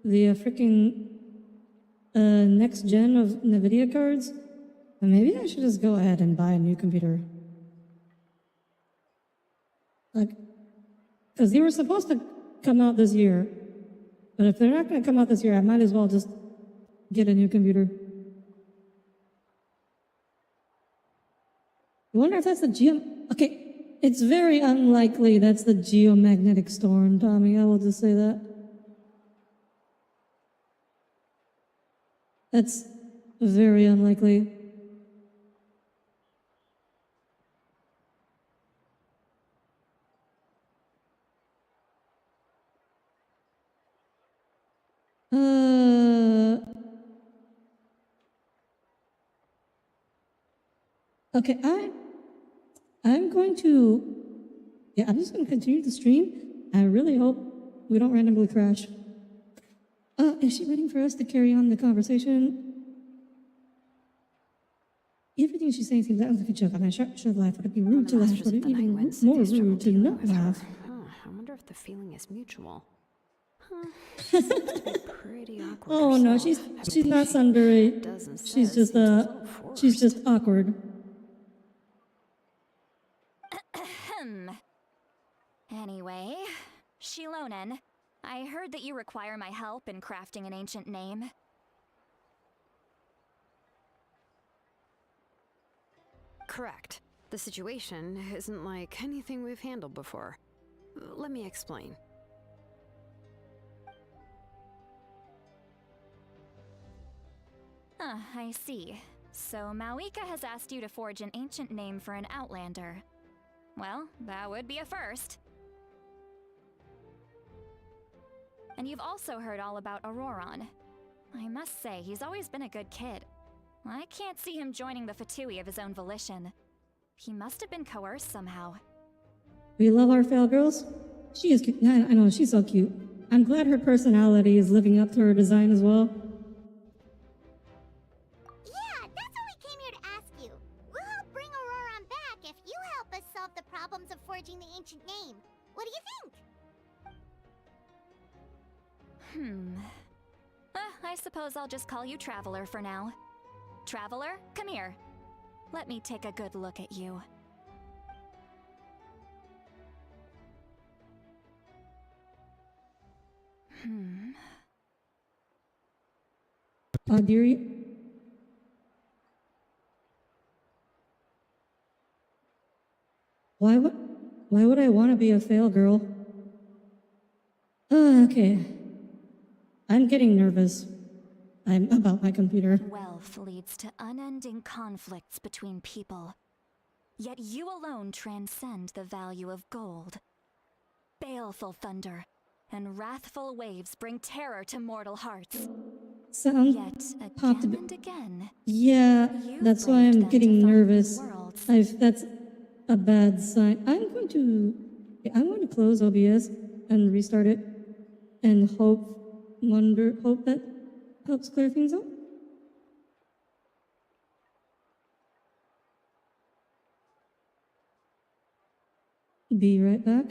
the freaking next gen of NVIDIA cards, but maybe I should just go ahead and buy a new computer. Like, because they were supposed to come out this year, but if they're not going to come out this year, I might as well just get a new computer. I wonder if that's the Okay, it's very unlikely that's the geomagnetic storm, Tommy. I will just say that. That's very unlikely. Okay, I'm going to, yeah, I'm just going to continue the stream. I really hope we don't randomly crash. Is she waiting for us to carry on the conversation? Everything she's saying seems like a joke, and I should laugh. Would it be rude to laugh? Would it be even more rude to not laugh? I wonder if the feeling is mutual. Seems to be pretty awkward. Oh no, herself. she's not sundry. Doesn't She's say, just seems a little she's forced. just awkward. Anyway, Shilonen, I heard that you require my help in crafting an ancient name. Correct. The situation isn't like anything we've handled before. Let me explain. I see. So Mawika has asked you to forge an ancient name for an outlander. Well, that would be a first. And you've also heard all about Auroron. I must say, he's always been a good kid. I can't see him joining the Fatui of his own volition. He must have been coerced somehow. We love our fail girls. She is cute. I know, she's so cute. I'm glad her personality is living up to her design as well. Yeah, that's what we came here to ask you. We'll help bring Auroron back if you help us solve the problems of forging the ancient name. What do you think? I suppose I'll just call you Traveler for now. Traveler, come here. Let me take a good look at you. Audire? Why would I want to be a fail girl? Okay. I'm getting nervous. I'm about my computer. Wealth leads to unending conflicts between people. Yet you alone transcend the value of gold. Baleful thunder and wrathful waves bring terror to mortal hearts. Sound Yet popped a again bit. and again, Yeah, you that's why braved I'm them getting to find new nervous. worlds. That's a bad sign. I'm going to close OBS and restart it and hope that helps clear things up. Be right back.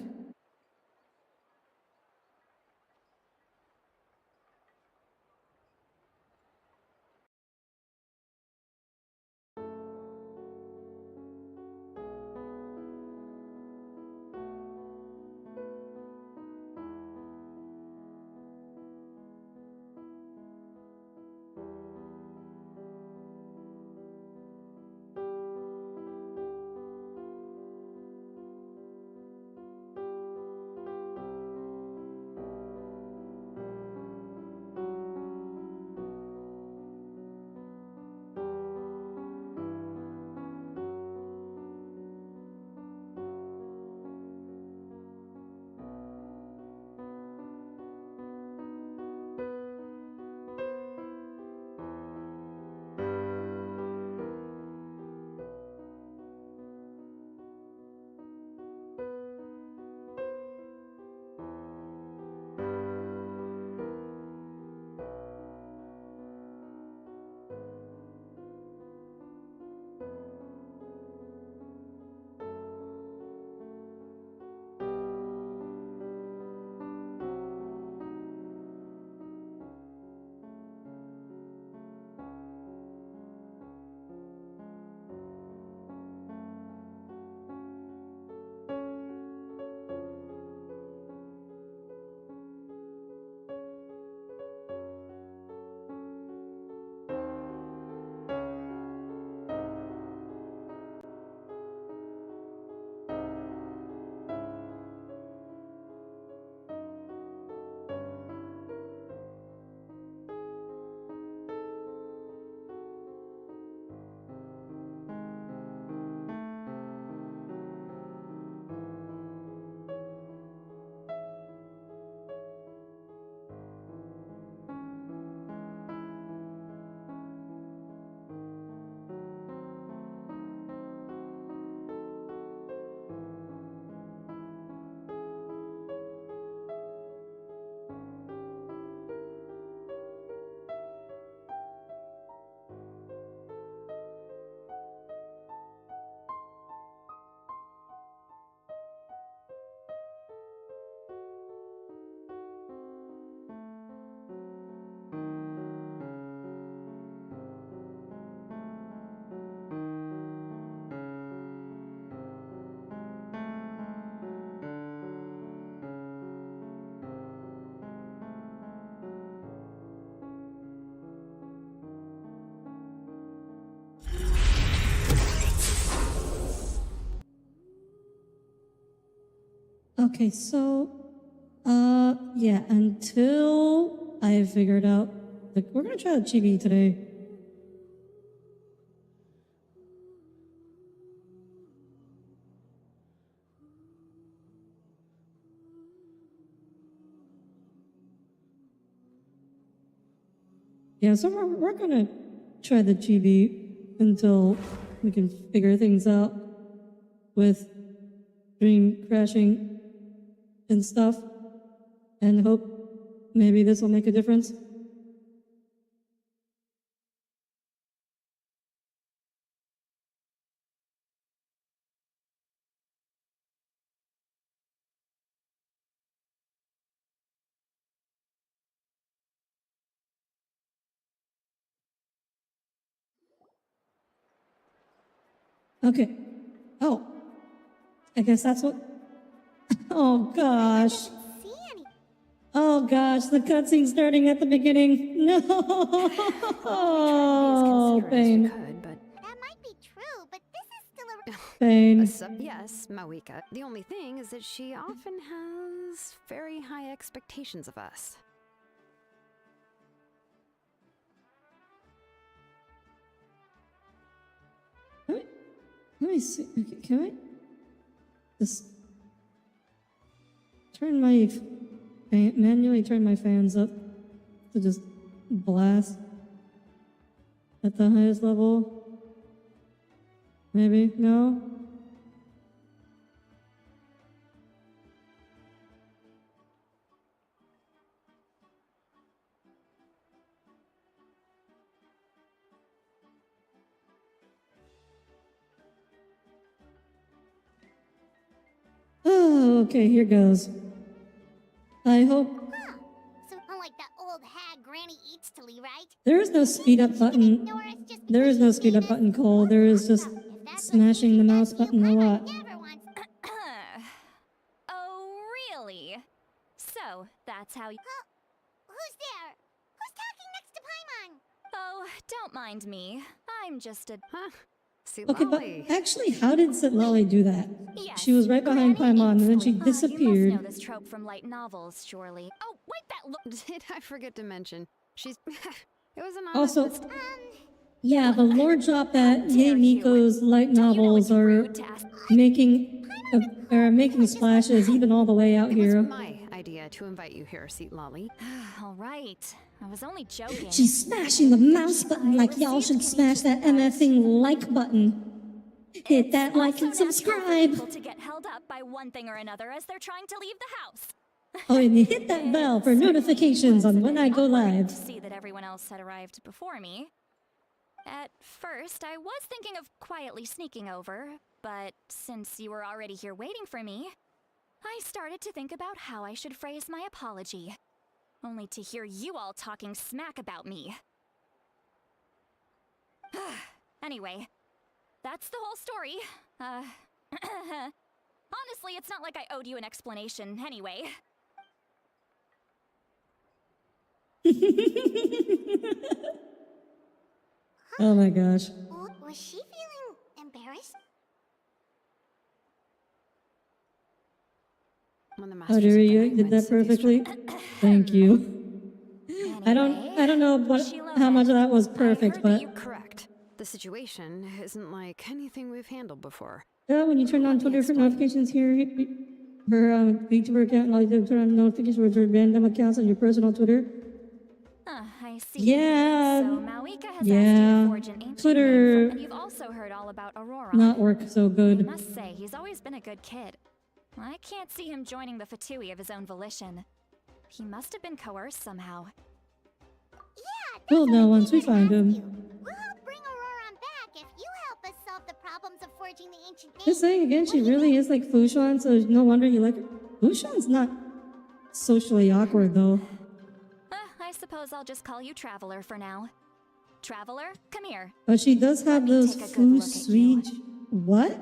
Okay, so, yeah, until I figured out, like, we're gonna try the chibi today. Yeah, so we're gonna try the chibi until we can figure things out with dream crashing and stuff, and hope maybe this will make a difference. Okay. Oh, I guess that's what. Oh gosh. See any? Oh gosh, the cutscene starting at the beginning. No. Oh, pain. Could, but That might be true, but this is still a. Pain. yes, Mawika. The only thing is that she often has very high expectations of us. Let me see. Okay, can I just manually turn my fans up to just blast at the highest level? Maybe? No? Oh, okay, here goes. I hope So unlike that old hag Granny eats to Lee, right? there is no speed up button. Ignore us just There because is no she's speed up famous? button, Cole. There is just Awesome. If that's what smashing you the think mouse that's button a you, lot. never once. Oh, really? So, that's how you. Who's there? Who's talking next to Paimon? Oh, don't mind me. I'm just a. Huh? See, Okay, but Lolly. actually, how did Sitlali do that? Yes, She was right behind Granny Paimon, and then she Eats Lee. You disappeared. must know this trope from light novels, surely. Oh, wait, that look. Did I forget to mention? She's. It was an Also, honest mistake. yeah, the lore drop that Ye dare you. Miko's light Don't you know novels it's are rude to ask? making splashes even all the way out It here. was my idea to invite you here, Seat Lolly. All right. I was only joking. She's smashing the mouse button like y'all should smash that MFing like button. Hit that It's like also and natural for subscribe. people to get held up by one thing or another as they're trying to leave the house. Oh, and hit that bell for notifications on when I go live. To see that everyone else had arrived before me. At first, I was thinking of quietly sneaking over, but since you were already here waiting for me, I started to think about how I should phrase my apology. Only to hear you all talking smack about me. Anyway, that's the whole story. Honestly, it's not like I owed you an explanation anyway. Oh my gosh. Was she feeling embarrassed? When the Oh, master's dear, you opinion did went that perfectly. seduce- Thank you. I Anyway, don't know how much of that was perfect, I heard but that you correct. The situation isn't like anything we've handled before. yeah, when you turn on Twitter for notifications here, her VTuber account, and all you do, turn on notifications for random accounts on your personal Twitter. I see. Yeah, So Mawika has asked you yeah. to forge an ancient Twitter name, and you've also heard all about Aurora. not work so I good. must say, he's always been a good kid. I can't see him joining the Fatui of his own volition. He must have been coerced somehow. Yeah, We'll know once we find him. We'll help bring Auroron back if you help us solve the problems of forging the ancient name. Just saying again, she really is like Fushan, so no wonder you like her. Fushan's not socially awkward though. I suppose I'll just call you Traveler for now. Traveler, come here. But she does have me those take a good look at you. sweet. What?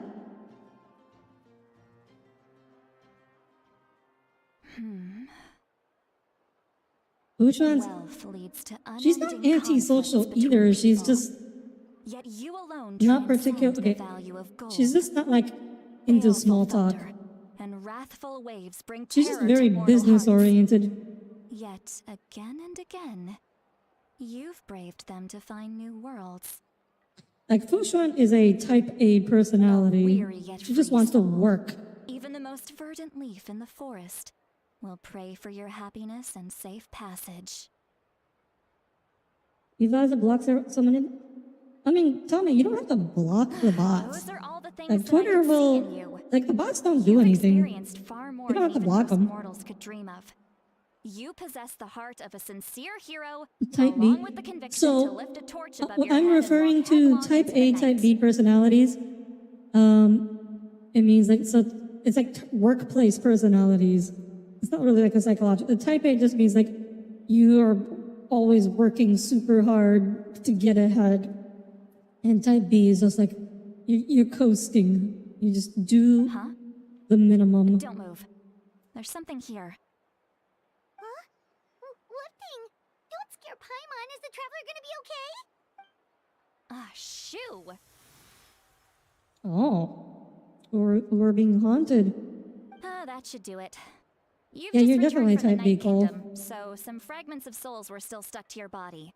Fushan's. Wealth leads to She's not unending antisocial conflicts either. between She's people. just Yet you alone not transcend particular. the Okay, value of gold. she's just not like into Baleful small talk. thunder and wrathful waves bring She's terror just very to mortal business hearts. oriented. Yet, again and again, you've braved them to find new worlds. Like, Fushuan is a type A personality. Weary yet She just free wants to soul. work. Even the most verdant leaf in the forest will pray for your happiness and safe passage. You guys to block someone in? I mean, tell me, you don't have to block the bots. Those are all the things Like, that I Twitter can see in will... you. Like, the bots don't do You've anything. experienced far more You don't than have to even block most them. mortals could dream of. You possess the heart of a sincere hero, Type B. along with the conviction So, to lift a torch above what your I'm head referring and walk to headlong type into A, the type night. B personalities. It means like, so it's like workplace personalities. It's not really like a psychological. The type A just means like you are always working super hard to get ahead. And type B is just like you're coasting. You just do Huh? the minimum. Don't move. There's something here. Huh? What thing? Don't scare Paimon. Is the traveler gonna be okay? Ah, shoo! Oh. Or we're being haunted. Ah, that should do it. You've Yeah, just you're returned definitely from the type B, Night Cole. Kingdom, so some fragments of souls were still stuck to your body.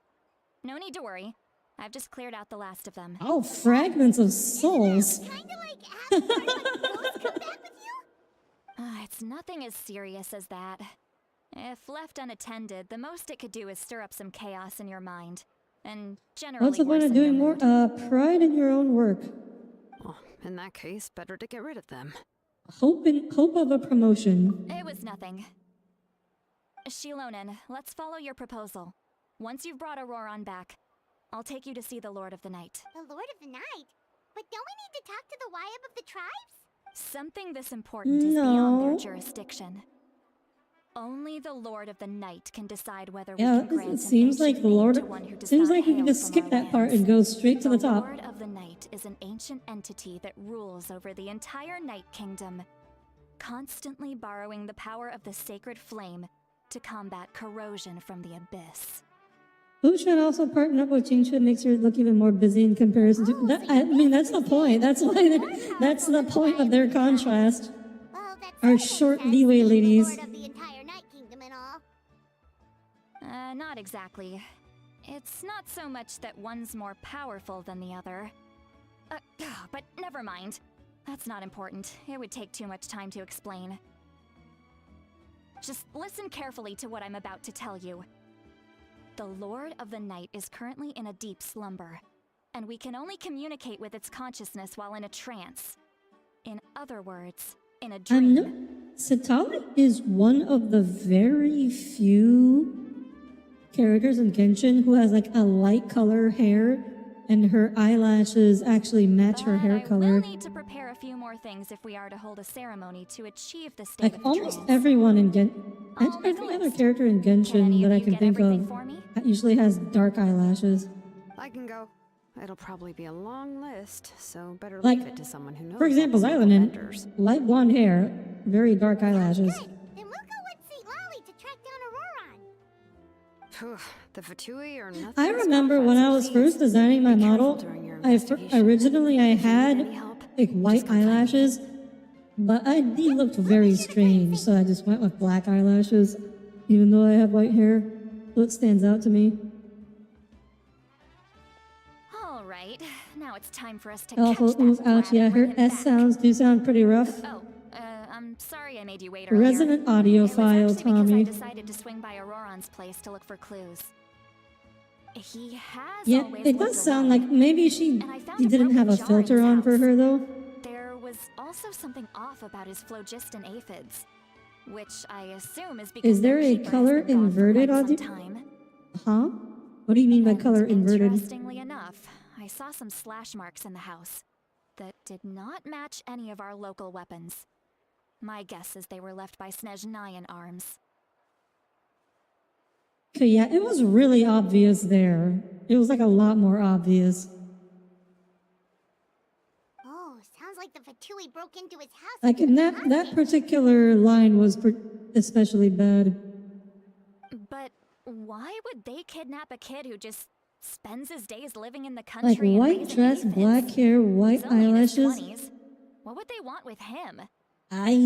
No need to worry. I've just cleared out the last of them. Oh, fragments of souls. Kinda like having part of a ghost come back with you? Ah, it's nothing as serious as that. If left unattended, the most it could do is stir up some chaos in your mind. And generally What's the point of worsen your doing more? mood. Pride in your own work. Well, in that case, better to get rid of them. Hope of a promotion. It was nothing. Shilonen, let's follow your proposal. Once you've brought Auroron back, I'll take you to see the Lord of the Night. The Lord of the Night? But don't we need to talk to the Wyab of the tribes? Something this important is beyond their No. jurisdiction. Only the Lord of the Night can decide whether Yeah, we can grant it an seems like ancient the name Lord. to one who does Seems not like we can hail just from skip our that part lands. and go straight to the top. Lord of the Night is an ancient entity that rules over the entire Night Kingdom, constantly borrowing the power of the sacred flame to combat corrosion from the abyss. Fushuan also partnered up with Qingxue makes her look even more busy in comparison to. That, I mean, that's the point. That's why. That's the point of their contrast. Well, that's Our short leeway ladies. Lord of the entire Night Kingdom and all. Not exactly. It's not so much that one's more powerful than the other. But never mind. That's not important. It would take too much time to explain. Just listen carefully to what I'm about to tell you. The Lord of the Night is currently in a deep slumber, and we can only communicate with its consciousness while in a trance. In other words, in a dream. Satala is one of the very few characters in Genshin who has like a light color hair, and her eyelashes actually match her hair I color. will need to prepare a few more things if we are to hold a ceremony to achieve the state Like of almost trance. everyone in I'll make a every other list. character in Can Genshin any that of I you can get think everything of for me? usually has dark eyelashes. I can go. It'll probably be a long list, so better Like, leave it to someone who knows. For example, all the local Xylonen, vendors. light blonde hair, very dark eyelashes. Good. Then we'll go with St. Lolly to track down Auroron. Phew, the Fatui are nothing. I to remember scoff when at, I so was please first designing my be careful model, during your I investigation. originally I If you need had any help, like white just come find me. eyelashes, but they looked very strange, so I just went with black eyelashes, even though I have white hair. So it stands out to me. All right, now it's time for us to Oh, catch that ouch, rat yeah, and her bring him S back. sounds do sound pretty rough. Oh, I'm sorry I made you wait earlier. Resident It was audiophile, actually because I Tommy. decided to swing by Auroron's place to look for clues. He has Yeah, always it lived does sound alone. like maybe she And I found a didn't have a broken jar in filter his on for house. her though. There was also something off about his phlogiston aphids, which I assume is because Is there their a keeper has color been gone for inverted quite some audio? time. Huh? What do you mean by And color inverted? Interestingly enough, I saw some slash marks in the house that did not match any of our local weapons. My guess is they were left by Snezhnayan arms. Okay, yeah, it was really obvious there. It was like a lot more obvious. Oh, sounds like the Fatui broke into his house. Like, and that particular line was especially bad. But why would they kidnap a kid who just spends his days living in the Like country and white raising dress, aphids? black hair, white He's only in his eyelashes. 20s. What would they want with him? I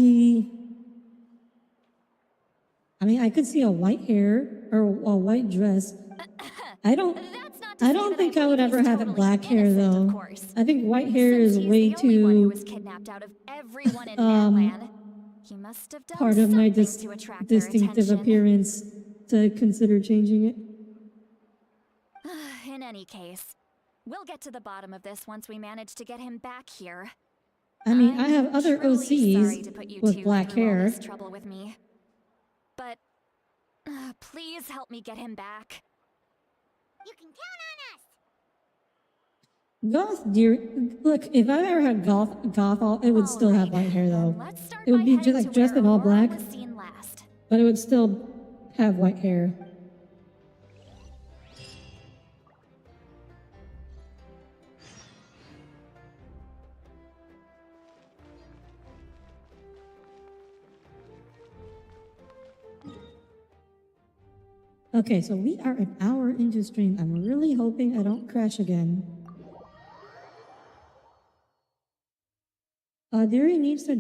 mean, I could see a white hair or a white dress. I don't. That's not to I say don't that think I believe would ever he's have totally black hair innocent, of though. course. I think white hair Since is he's way the only one who too was kidnapped out of everyone in Natlan, he must have done part of my something to attract their distinctive attention. appearance to consider changing it. In any case, we'll get to the bottom of this once we manage to get him back here. I mean, I I'm have other truly sorry to OCs put you with two black through all hair. this trouble with me, but please help me get him back. You can count on us! Goth deer. Look, if I ever had goth, it would still have Alright, white hair then though. let's start It would by be heading just to like dressed where in all Aurora black, was seen last. but it would still have white hair. Okay, so we are an hour into stream. I'm really hoping I don't crash again. Audire needs to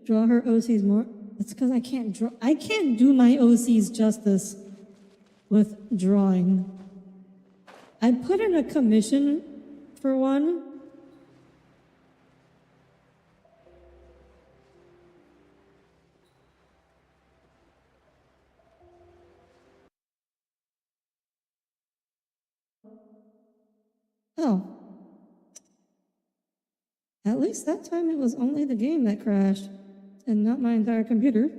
draw her OCs more. That's because I can't draw. I can't do my OCs justice with drawing. I put in a commission for one. Oh. At least that time it was only the game that crashed, and not my entire computer.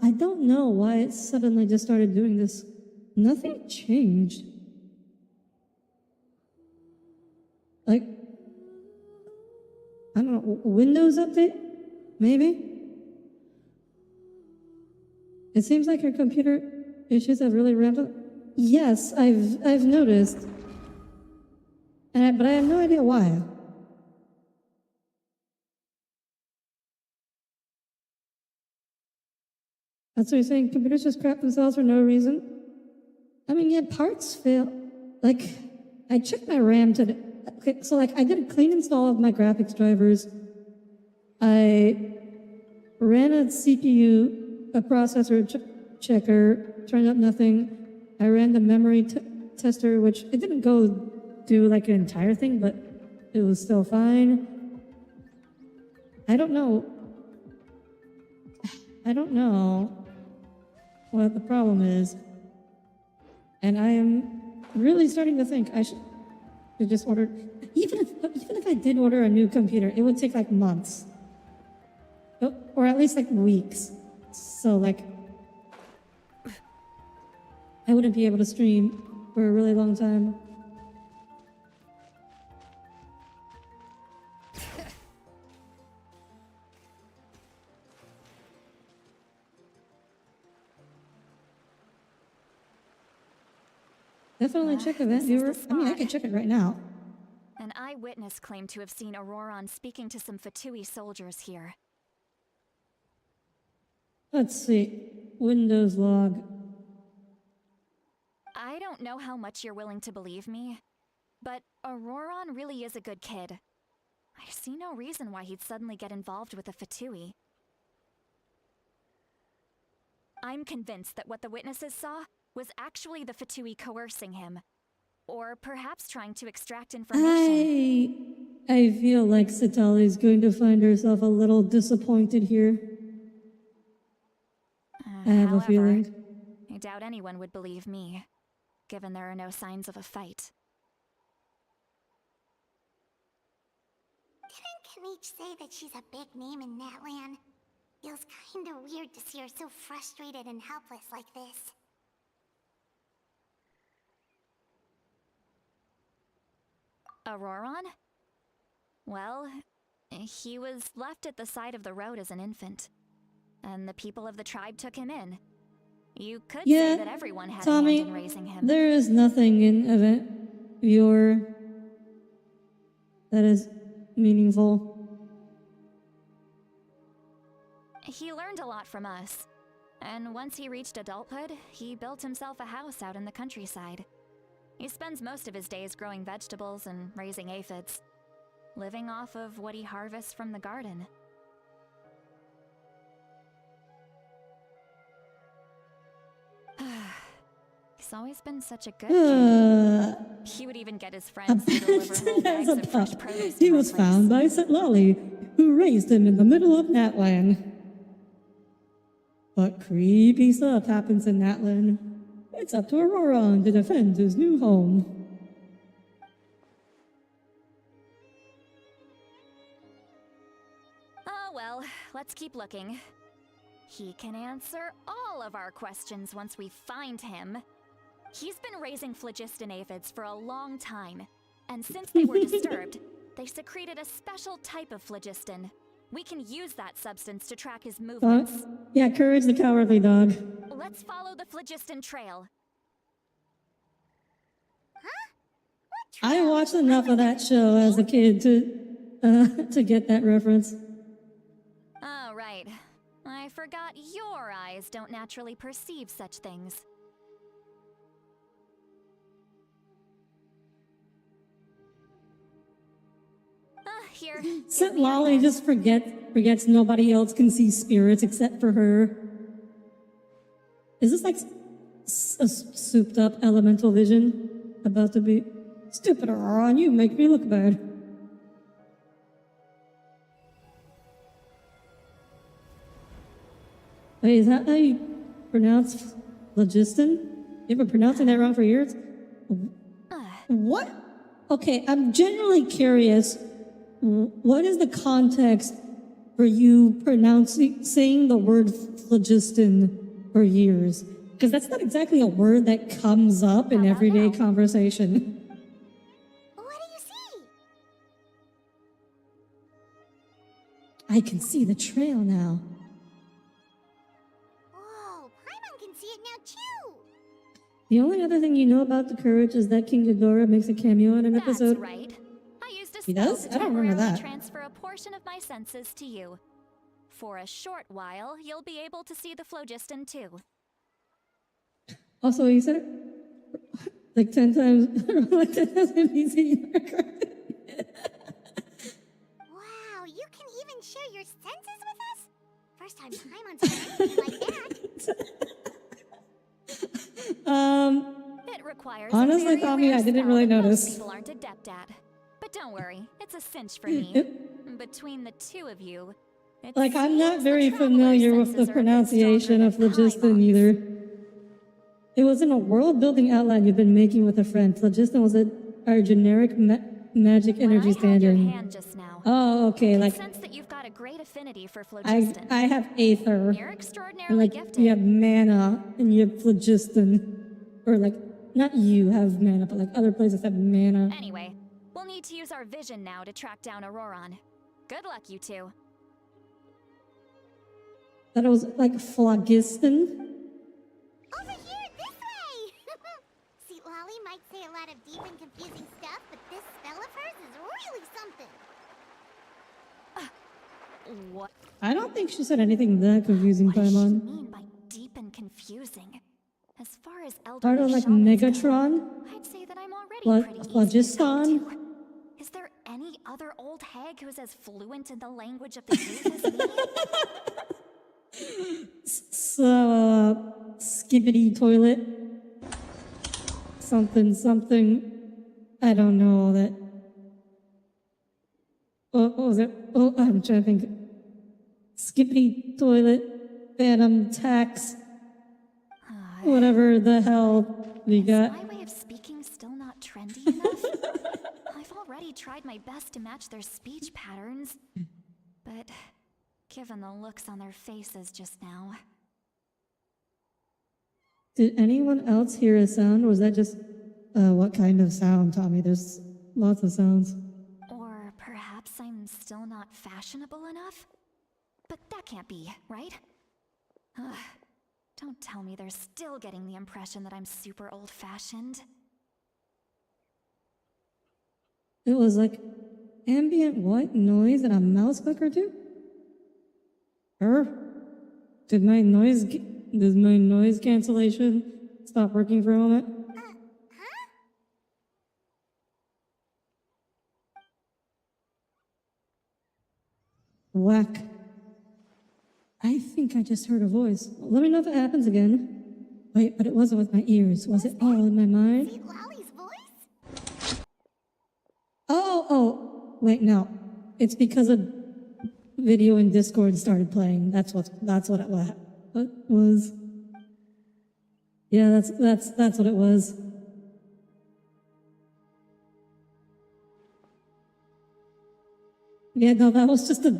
I don't know why it suddenly just started doing this. Nothing changed. Like, I don't know, Windows update? Maybe? It seems like your computer issues have really ramped up. Yes, I've noticed. But I have no idea why. That's what you're saying? Computers just crap themselves for no reason? I mean, yeah, parts fail. Like, I checked my RAM today. Okay, so like, I did a clean install of my graphics drivers. I ran a CPU, a processor checker, turned up nothing. I ran the memory tester, which it didn't go do like an entire thing, but it was still fine. I don't know what the problem is. And I am really starting to think I should just order, even if I did order a new computer, it would take like months. Or at least like weeks. So like, I wouldn't be able to stream for a really long time. Definitely check event this is viewer. the I mean, I spot. can check it right now. An eyewitness claimed to have seen Auroron speaking to some Fatui soldiers here. Let's see. Windows log. I don't know how much you're willing to believe me, but Auroron really is a good kid. I see no reason why he'd suddenly get involved with a Fatui. I'm convinced that what the witnesses saw was actually the Fatui coercing him. Or perhaps trying to extract information. I feel like Satali's going to find herself a little disappointed here. I have a feeling. I doubt anyone would believe me, given there are no signs of a fight. Didn't Kaniche say that she's a big name in Natlan? Feels kinda weird to see her so frustrated and helpless like this. Auroron? Well, he was left at the side of the road as an infant, and the people of the tribe took him in. You could say that everyone had a hand Tommy, in raising him. there is nothing in event viewer that is meaningful. He learned a lot from us. And once he reached adulthood, he built himself a house out in the countryside. He spends most of his days growing vegetables and raising aphids, living off of what he harvests from the garden. He's always been such a good kid. He would even get his friends to deliver whole bags of fresh produce to He my was place. found by Lolly, who raised him in the middle of Natlan. But creepy stuff happens in Natlan. It's up to Auroron to defend his new home. Oh well, let's keep looking. He can answer all of our questions once we find him. He's been raising phlogiston aphids for a long time, and since they were disturbed, they secreted a special type of phlogiston. We can use that substance to track his movements. Yeah, Courage the Cowardly Dog. Let's follow the phlogiston trail. I watched enough of that show as a kid to get that reference. Oh, right. I forgot your eyes don't naturally perceive such things. Here. Except Lolly just forgets nobody else can see spirits except for her. Is this like a souped up elemental vision about to be stupid, Auroron? You make me look bad. Wait, is that how you pronounce phlogiston? You've been pronouncing that wrong for years? What? Okay, I'm genuinely curious. What is the context for you saying the word phlogiston for years? Because that's not exactly a word that comes up in everyday conversation. What do you see? I can see the trail now. Whoa, Paimon can see it now too. The only other thing you know about the Courage is that King Ghidorah makes a cameo in an episode. That's right. I used a He spell does? to I don't remember temporarily that. transfer a portion of my senses to you. For a short while, you'll be able to see the phlogiston too. Also, you said it like 10 times. Like 10 times in BC. Wow, you can even share your senses with us? First time Paimon's heard anything like that. It requires Honestly, a very Tommy, rare I didn't spell really that notice. most people aren't adept at. But don't worry, it's a cinch for me. Between the two of you, it Like, I'm not seems very the traveler's familiar with senses the are a bit pronunciation of stronger than phlogiston Paimon's. either. It was in a world-building outline you've been making with a friend. Phlogiston was our generic magic energy When I held your stand-in. hand just now, Oh, okay. I Like, sense that you've got a great affinity for I phlogiston. have Aether. You're And extraordinarily like, gifted. you have mana, and you have phlogiston. Or like, not you have mana, but like other places have mana. Anyway, we'll need to use our vision now to track down Auroron. Good luck, you two. That was like phlogiston. Over here, this way! See, Lolly might say a lot of deep and confusing stuff, but this spell of hers is really something. What? I don't think she said anything that confusing, What does she Paimon. mean by deep and confusing? As far as Part elderly of like shamans go, Megatron? I'd say that I'm already Phlo- pretty easy to phlogiston? talk to. Is there any other old hag who's as fluent in the language of the youth as me? Skibbity toilet. Something. I don't know all that. What was it? Oh, I'm trying to think. Skippity toilet. Phantom tax. Whatever the hell we got. Is my way of speaking still not trendy enough? I've already tried my best to match their speech patterns, but given the looks on their faces just now. Did anyone else hear a sound, or was that just what kind of sound, Tommy? There's lots of sounds. Or perhaps I'm still not fashionable enough? But that can't be, right? Ugh, don't tell me they're still getting the impression that I'm super old-fashioned. It was like ambient white noise and a mouse click or two? Does my noise cancellation stop working for a moment? Whack. I think I just heard a voice. Let me know if it happens again. Wait, but it wasn't with my ears. Was it all in my mind? See Lolly's voice? Oh, wait, no. It's because a video in Discord started playing. That's what it was. Yeah, that's what it was. Yeah, no, that was just a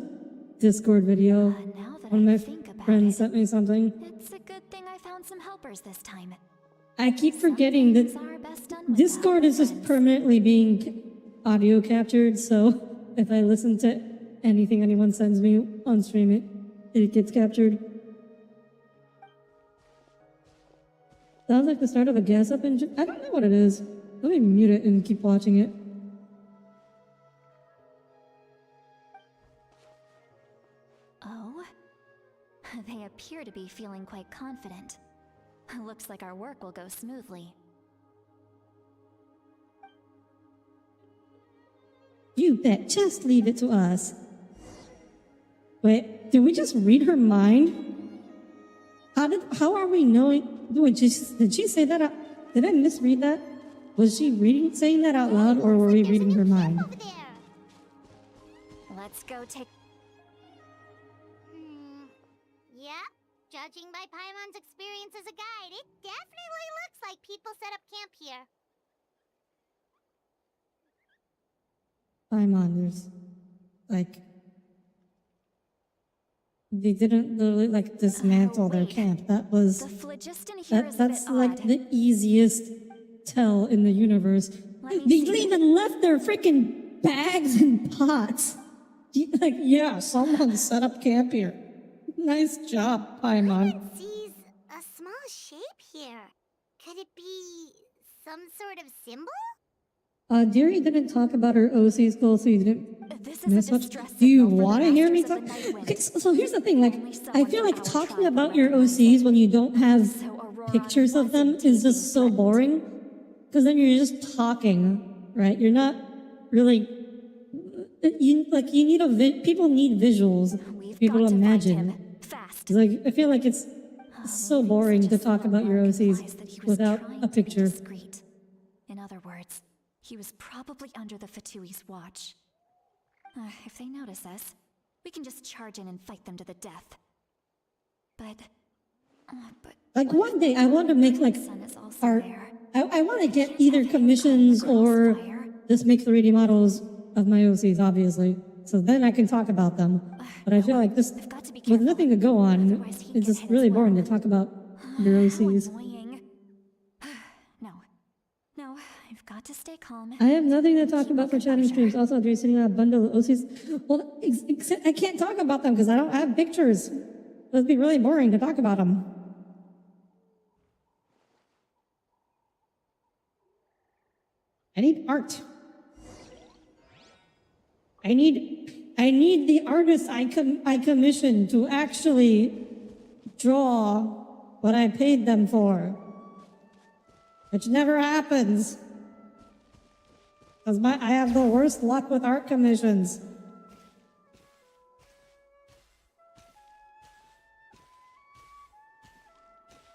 Discord video. Now that One I of think my about friends it, sent me something. it's a good thing I found some helpers this time. I keep forgetting that Things are best done with Discord is just friends. permanently being audio captured, so if I listen to anything anyone sends me on stream, it gets captured. Sounds like the start of a gas up engine. I don't know what it is. Let me mute it and keep watching it. Oh? They appear to be feeling quite confident. Looks like our work will go smoothly. You bet. Just leave it to us. Wait, did we just read her mind? How are we knowing? Did she say that? Did I misread that? Was she saying that out loud, or were we reading her mind? Over there. Let's go take... Yeah, judging by Paimon's experience as a guide, it definitely looks like people set up camp here. Paimon, there's like they didn't literally like dismantle their wait. camp. That was The phlogiston here is a that's bit like odd. the easiest tell in the universe. Let They me see. even left their freaking bags and pots. Like, yeah, someone set up camp here. Nice job, Paimon. Paimon sees a small shape here. Could it be some sort of symbol? Deary didn't talk about her OC skull, so you didn't This miss is a much. distress Do you signal for want the to hear me Masters talk? of the Night Wind. Okay, so here's the thing. Like, Only I someone feel from like our talking tribe about will your recognize OCs when you don't have So Aurora pictures of them wasn't is being just so threatened. boring. Because then you're just talking, right? You're not really. You need people need visuals. We've People got to to imagine. find him. Fast. It's like I feel like it's so boring to talk about your OCs Implies that he was without trying a to be picture. discreet. In other words, he was probably under the Fatui's watch. If they notice us, we can just charge in and fight them to the death. But Like one day I want to make like Sun is also art. there. I want to get either commissions or just make 3D models of my OCs, obviously. So then I can talk about them. But I feel like this, I've got to be with careful. nothing to go on, Otherwise he'd it's get just hit really as well. boring to talk about your How OCs. annoying. No, I've got to stay calm. I have nothing to talk about for chatting streams. Also, if you're sitting on a bundle of OCs, well, I can't talk about them because I don't have pictures. It'd be really boring to talk about them. I need art. I need the artists I commissioned to actually draw what I paid them for, which never happens. Because I have the worst luck with art commissions.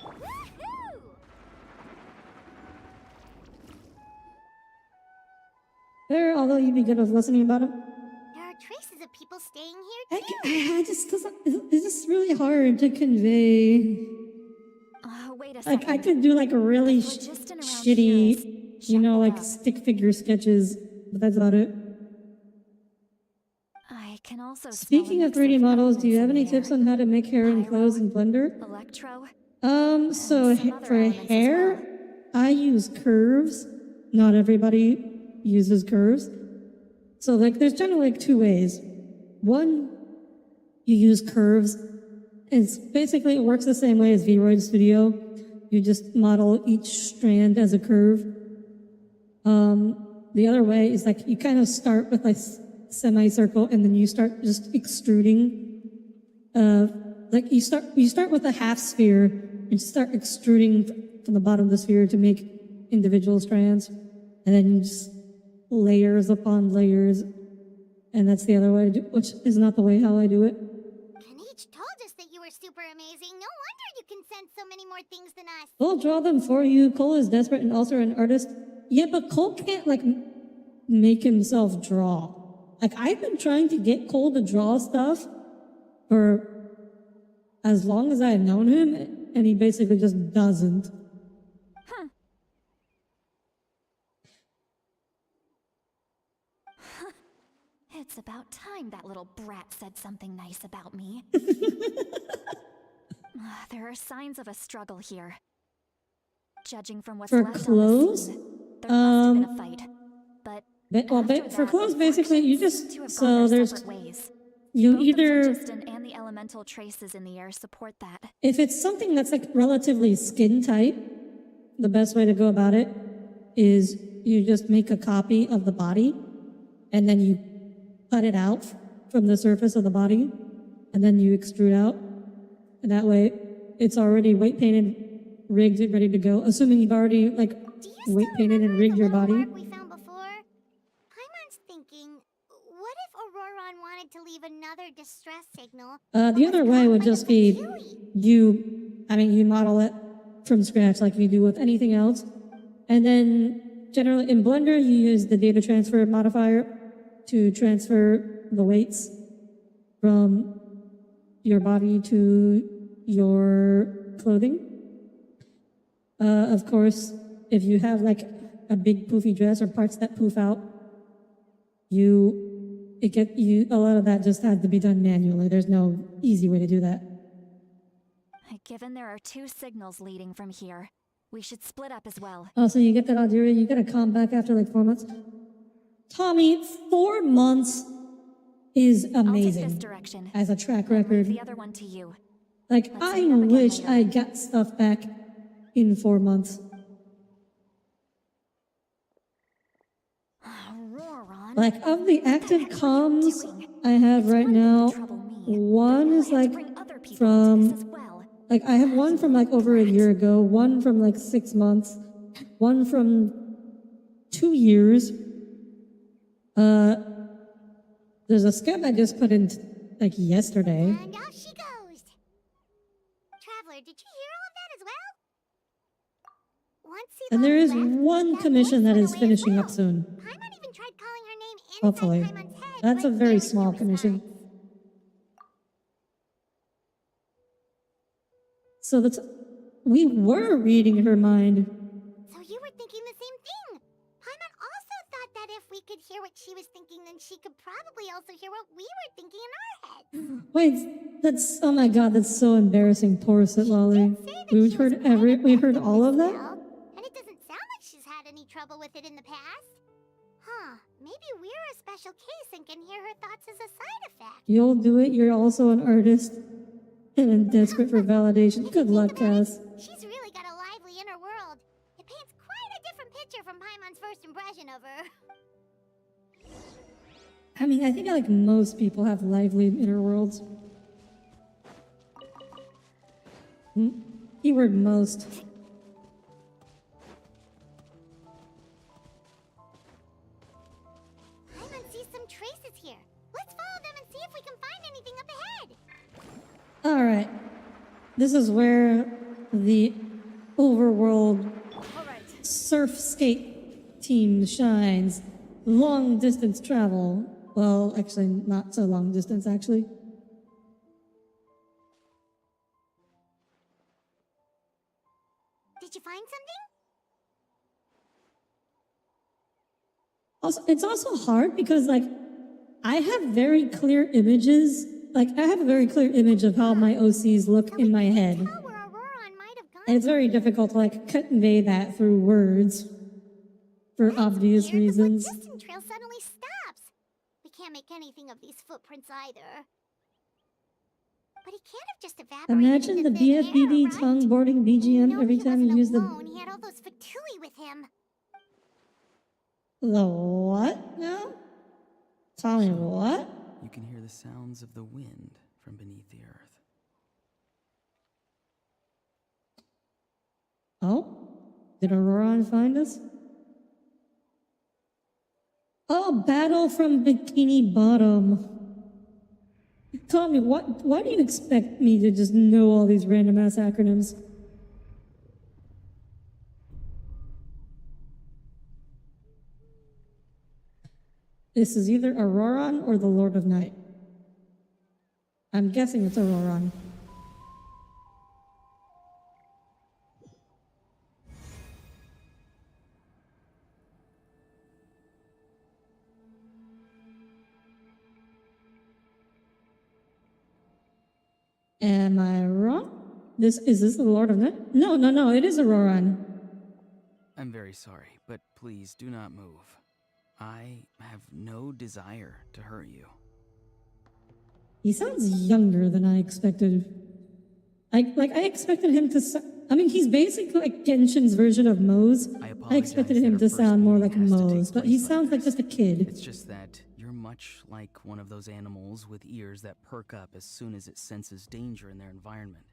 Woohoo! There, although you'd be good with listening about them. There are traces of people staying here too. I just doesn't. It's just really hard to convey. Wait a Like second. I could do like a really Phlogiston around here shitty, is like shuffled up. stick figure sketches, but that's about it. I can also Speaking smell a of mix 3D models, do you have elements any in tips there. on how to make hair and Pyro, clothes in Blender? Electro. So some other for elements as hair, well. I use curves. Not everybody uses curves. So like there's generally like two ways. One, you use curves. It's basically, it works the same way as VRoid Studio. You just model each strand as a curve. The other way is like you kind of start with like semicircle, and then you start just extruding. Like you start with a half sphere and start extruding from the bottom of the sphere to make individual strands, and then you just layers upon layers, and that's the other way to do, which is not the way how I do it. Kanich told us that you were super amazing. No wonder you can sense so many more things than us. We'll draw them for you. Cole is desperate and also an artist. Yeah, but Cole can't like make himself draw. Like I've been trying to get Cole to draw stuff for as long as I've known him, and he basically just doesn't. Huh. It's about time that little brat said something nice about me. There are signs of a struggle here. Judging from what's For left clothes? on the scene, there must have been a fight. But after For that, clothes, they basically, actually you seem just to have so gone their there's separate ways. you Both the either phlogiston and the elemental traces in the air support that. if it's something that's like relatively skin tight, the best way to go about it is you just make a copy of the body, and then you cut it out from the surface of the body, and then you extrude out, and that way it's already weight painted, rigged, and ready to go. Assuming you've already like Do you weight still painted and remember rigged the your little body. mark we found before? Paimon's thinking, what if Auroron wanted to leave another distress signal? The other way would like a just be Patchouli? you model it from scratch like you do with anything else. And then generally in Blender, you use the data transfer modifier to transfer the weights from your body to your clothing. Of course, if you have like a big poofy dress or parts that poof out, a lot of that just has to be done manually. There's no easy way to do that. Given there are two signals leading from here, we should split up as well. Also, you get that Audire, you gotta come back after like 4 months. Tommy, 4 months is I'll take amazing this direction. as a track Leave record. the other one to you. Like, Let's I meet up again wish later. I got stuff back in 4 months. Auroron. Like, of the active heck are you comms doing? I have It's right one thing to now, trouble me, one but you is have to like bring other people into from, this as well. like, I have one from like over a year ago, one from like 6 months, one from 2 years. There's a scam I just put in like yesterday. And off she goes. Traveler, did you hear all of that as well? Once he And there is left, one that commission voice that went is away as finishing well. up soon. Paimon even tried calling her name inside Hopefully. Paimon's head. That's a but very there was small no commission. response. So we were reading her mind. So you were thinking the same thing. Paimon also thought that if we could hear what she was thinking, then she could probably also hear what we were thinking in our heads. Wait, oh my god, that's so embarrassing. Poor Sitlolly. Say that We she heard was quite we heard effective all of with that? spell, and it doesn't sound like she's had any trouble with it in the past. Huh, maybe we're a special case and can hear her thoughts as a side effect. You'll do it. You're also an artist and desperate for validation. Good luck, Cass. She's really got a lively inner world. It paints quite a different picture from Paimon's first impression of her. I mean, I think like most people have lively inner worlds. Keyword most. Paimon sees some traces here. Let's follow them and see if we can find anything up ahead. All right. This is where the overworld surf skate team shines. Long distance travel. Well, actually, not so long distance, actually. Did you find something? Also, it's also hard because, like, I have very clear images. Like, I have a very clear image of how my OCs look in my head. Tell where Auroron might have gone. And it's very difficult to, like, convey that through words for obvious Weird, the reasons. Phlogiston trail suddenly stops. We can't make anything of these footprints either. But he can't have just evaporated Imagine the into thin air, BFBD right? tongue boarding BGM No, every he time you wasn't use the... alone. He had all those Fatui with him. The what now? Tell me what? You can hear the sounds of the wind from beneath the earth. Oh? Did Auroran find us? Oh, battle from Bikini Bottom. Tell me, why do you expect me to just know all these random ass acronyms? This is either Auroran or the Lord of Night. I'm guessing it's Auroran. Am I wrong? Is this the Lord of Night? No, it is Auroran. I'm very sorry, but please do not move. I have no desire to hurt you. He sounds younger than I expected. I expected him to. I mean, he's basically like Genshin's version of Mose. I expected him to sound more like Mose, but he sounds like just a kid. It's just that you're much like one of those animals with ears that perk up as soon as it senses danger in their environment.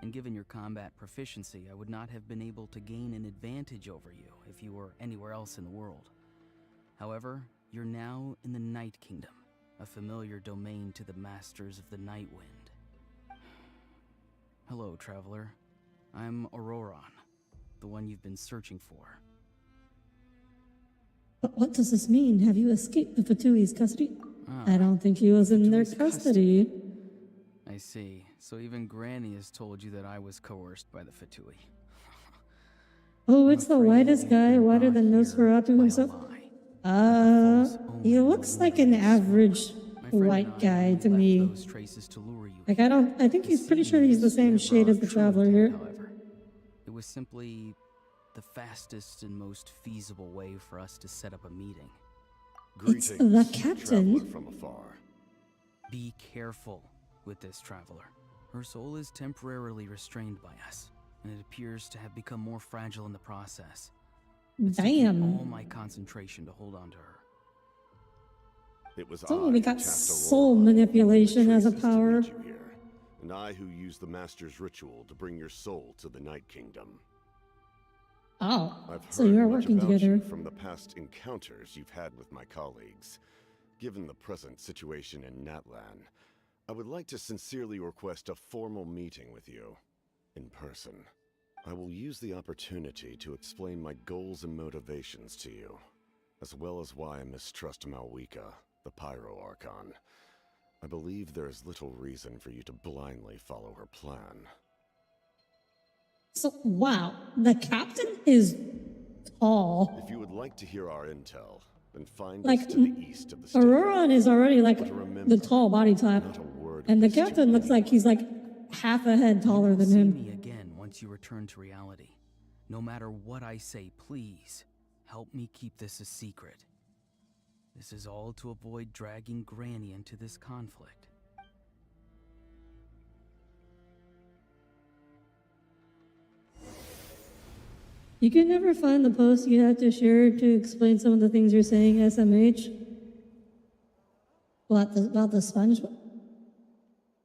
And given your combat proficiency, I would not have been able to gain an advantage over you if you were anywhere else in the world. However, you're now in the Night Kingdom, a familiar domain to the masters of the Night Wind. Hello, traveler. I'm Auroran, the one you've been searching for. But what does this mean? Have you escaped the Fatui's custody? I don't think he was in their custody. I see. So even Granny has told you that I was coerced by the Fatui. Oh, it's the whitest guy, whiter than Nosferatu himself. He looks like an average white guy to me. Like, I think he's pretty sure he's the same shade as the traveler here. However, it was simply the fastest and most feasible way for us to set up a meeting. It's the captain. From afar. Be careful with this traveler. Her soul is temporarily restrained by us, and it appears to have become more fragile in the process. It's taking all my concentration to hold on to her. It was So we got cast soul Aurora, manipulation as a traces to power. lead you here, and I who used the Master's ritual to bring your soul to the Night Kingdom. Oh, I've so heard you're much working about together. you from the past encounters you've had with my colleagues. Given the present situation in Natlan, I would like to sincerely request a formal meeting with you, in person. I will use the opportunity to explain my goals and motivations to you, as well as why I mistrust Malwika, the Pyro Archon. I believe there is little reason for you to blindly follow her plan. So, wow, the captain is tall. If you would like to hear our intel, then find Like, us to the east of the station. Auroran is already like But remember, the tall body type, not a word and of the this to captain looks anyone. like he's like half a head taller than See him. me again once you return to reality. No matter what I say, please help me keep this a secret. This is all to avoid dragging Granny into this conflict. You can never find the post you had to share to explain some of the things you're saying, SMH. What, about the sponge?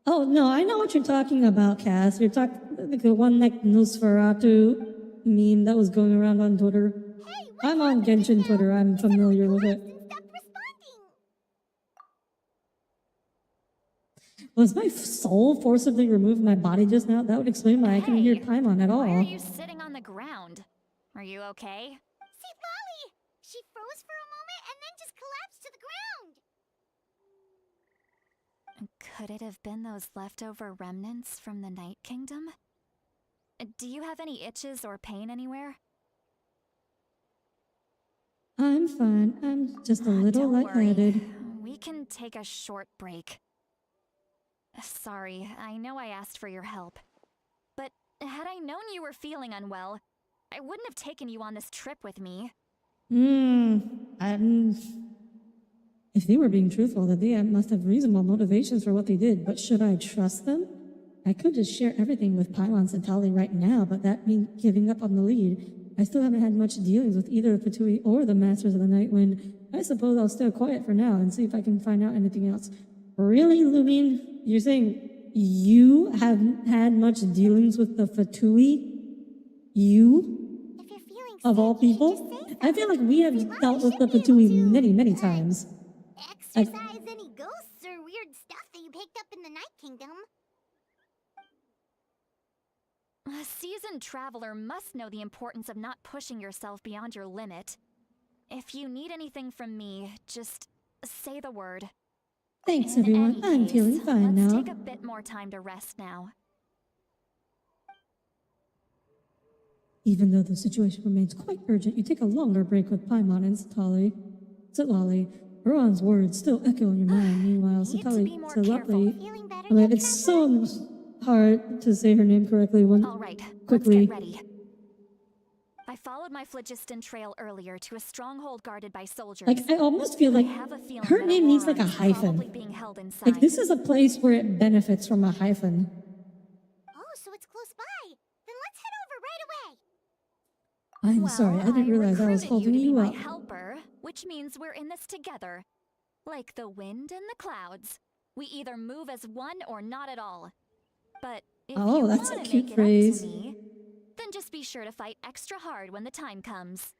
Oh, no, I know what you're talking about, Cass. You're talking like the one like Nosferatu meme that was going around on Twitter. Hey, I'm on Genshin Twitter. I'm familiar with it. Stop responding. Was my soul forcibly removed from my body just now? That would explain why I couldn't hear Hey, Paimon at Why are all. you sitting on the ground? Are you okay? See, Lolly! She froze for a moment and then just collapsed to the ground. Could it have been those leftover remnants from the Night Kingdom? Do you have any itches or pain anywhere? I'm fine. I'm just a little Don't lightheaded. worry. We can take a short break. Sorry, I know I asked for your help. But had I known you were feeling unwell, I wouldn't have taken you on this trip with me. If they were being truthful, then they must have reasonable motivations for what they did, but should I trust them? I could just share everything with Paimon Centauri right now, but that means giving up on the lead. I still haven't had much dealings with either Fatui or the Masters of the Night Wind. I suppose I'll stay quiet for now and see if I can find out anything else. Really, Lumine? You're saying you haven't had much dealings with the Fatui? You? If you're feeling Of all sick, you should people? just say I feel like something. we have Well, dealt you with the should be able Fatui to, many, many times. exercise any ghosts or weird stuff that you picked up in the Night Kingdom. A seasoned traveler must know the importance of not pushing yourself beyond your limit. If you need anything from me, just say the word. Thanks, In everyone. any I'm case, feeling fine let's now. take a bit more time to rest now. Even though the situation remains quite urgent, you take a longer break with Paimon and Sitlali. Rowan's words still echo in your mind. Meanwhile, Need to be more careful. Feeling better I mean, yet, it's Traveler? so hard to say her name correctly All right, quickly. let's get ready. I followed my phlogiston trail earlier to a stronghold guarded by soldiers. Like, I almost feel like I have a feeling her that name needs like a Aurora's probably hyphen. being held inside. Like, this is a place where it benefits from a hyphen. Oh, so it's close by. Then let's head over right away. I'm Well, sorry, I didn't realize I was recruited holding you to you be up. my helper, which means we're in this together. Like the wind and the clouds. We either move as one or not at all. But if Oh, you that's a want to cute make it phrase. up to me, then just be sure to fight extra hard when the time comes.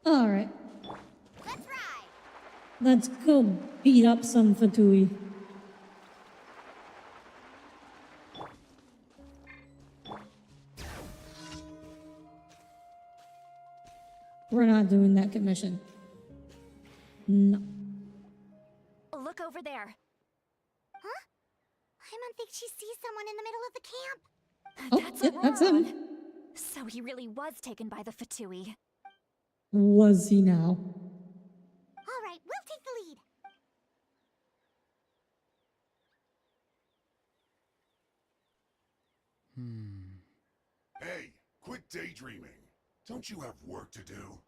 Alright, Let's ride. let's go beat up some Fatui. We're not doing that commission. No. Look over there. Huh? Paimon thinks she sees someone in the middle of the camp. Oh, That's yep, that's him. Auroron. So he really was taken by the Fatui. Was he now? All right, we'll take the lead. Hey, quit daydreaming. Don't you have work to do?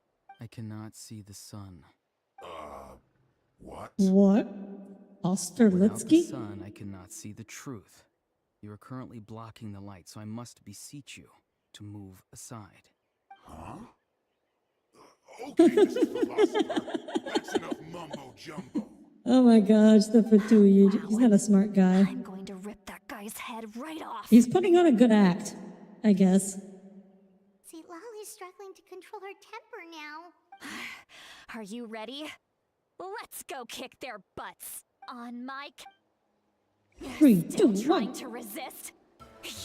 I cannot see the sun. What? What? Without the Osterlitsky? sun, I cannot see the truth. You are currently blocking the light, so I must beseech you to move aside. Huh? Okay, Mr. Philosopher. That's enough mumbo-jumbo. Oh my gosh, the Fatui. He's not a smart guy. I'm going to rip that guy's head right off. He's putting on a good act, I guess. See, Lolly's struggling to control her temper now. Are you ready? Let's go kick their butts. On mic. 3, 2, Still 1. trying to resist?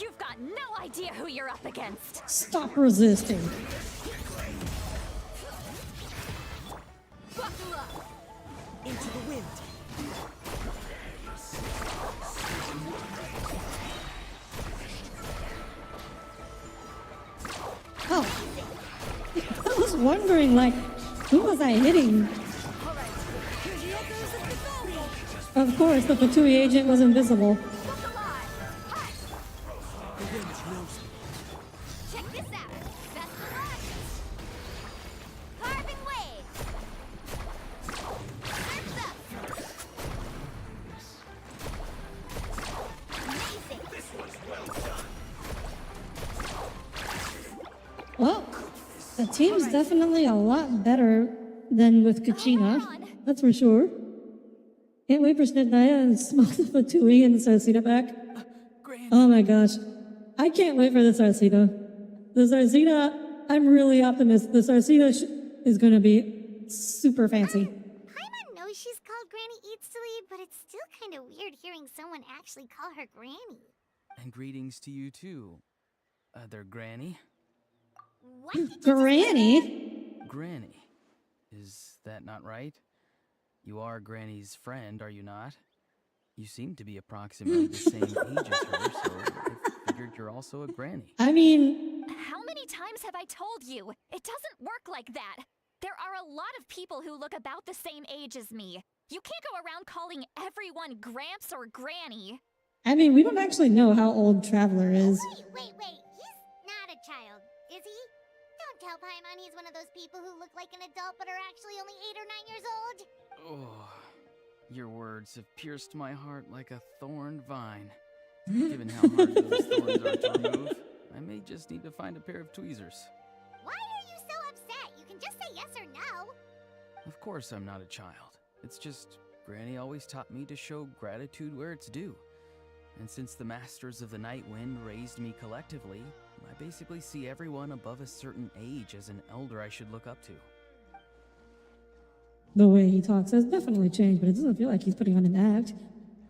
You've got no idea who you're up against. Stop resisting. Buckle up! Into the wind. Oh. I was wondering, like, who was I hitting? Alright, here's the echoes of the valley. Of course, the Fatui agent was invisible. The wind knows me. Check this out. Best of luck. Carving waves. Surf's up. Amazing. Well, the team's definitely a lot better than with Kachina. That's for sure. Can't wait for Snednaya and smoke the Fatui and the Sarcita back. Oh my gosh. I can't wait for the Sarcita. The Sarcita, I'm really optimistic. The Sarcita is going to be super fancy. Paimon knows she's called Granny Eats to Lead, but it's still kind of weird hearing someone actually call her Granny. And greetings to you too, other Granny. What did you just say? Granny? Granny. Is that not right? You are Granny's friend, are you not? You seem to be approximately the same age as her, so I figured you're also a Granny. I mean, How many times have I told you? It doesn't work like that. There are a lot of people who look about the same age as me. You can't go around calling everyone Gramps or Granny. we don't actually know how old Traveler is. Wait. He's not a child, is he? Don't tell Paimon he's one of those people who look like an adult but are actually only 8 or 9 years old. Oh, your words have pierced my heart like a thorn vine. Given how hard those thorns are to remove, I may just need to find a pair of tweezers. Why are you so upset? You can just say yes or no. Of course I'm not a child. It's just Granny always taught me to show gratitude where it's due. And since the Masters of the Night Wind raised me collectively, I basically see everyone above a certain age as an elder I should look up to. The way he talks has definitely changed, but it doesn't feel like he's putting on an act.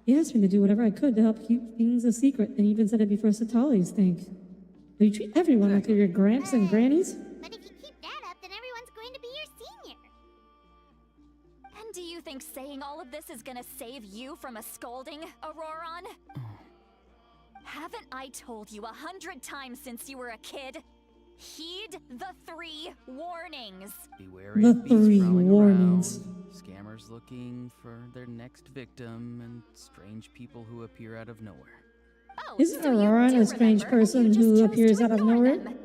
He asked me to do whatever I could to help keep things a secret, and even said it before Satalis think. You treat everyone like they're your gramps and grannies? But if you keep that up, then everyone's going to be your senior. And do you think saying all of this is gonna save you from a scolding, Auroron? Haven't I told you 100 times since you were a kid? Heed the 3 warnings. Be wary The of beasts 3 prowling warnings. around, scammers looking for their next victim, and strange people who appear out of nowhere. Oh, Isn't so you Auroron do a strange remember, and person you just who chose appears to out of ignore nowhere? them.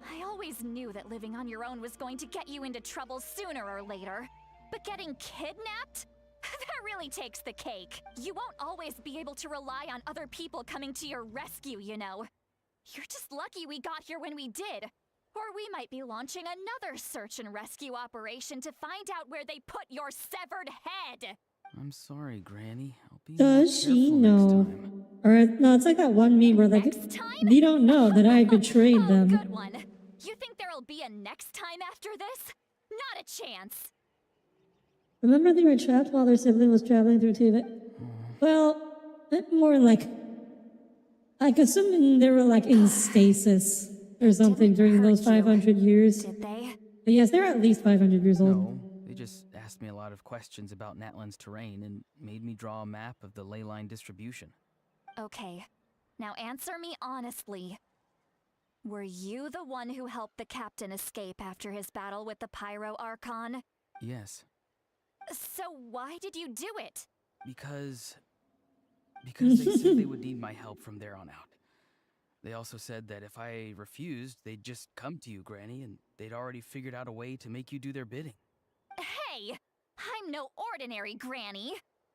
I always knew that living on your own was going to get you into trouble sooner or later. But getting kidnapped? That really takes the cake. You won't always be able to rely on other people coming to your rescue, you know. You're just lucky we got here when we did. Or we might be launching another search and rescue operation to find out where they put your severed head. I'm sorry, Granny. I'll be Does more she careful next know? time. Or, no, it's like that one meme where, like, Next time? they don't know that I betrayed Oh, them. good one. You think there'll be a next time after this? Not a chance. Remember they were trapped while their sibling was traveling through Tibet? Well, more like assuming they were like in stasis or something during those 500 years. Did they? But yes, they're at least 500 years old. No, they just asked me a lot of questions about Natlan's terrain and made me draw a map of the ley line distribution. Okay. Now answer me honestly. Were you the one who helped the captain escape after his battle with the Pyro Archon? Yes, So why did you do it? because they said they would need my help from there on out. They also said that if I refused, they'd just come to you, Granny, and they'd already figured out a way to make you do their bidding. Hey! I'm no ordinary granny!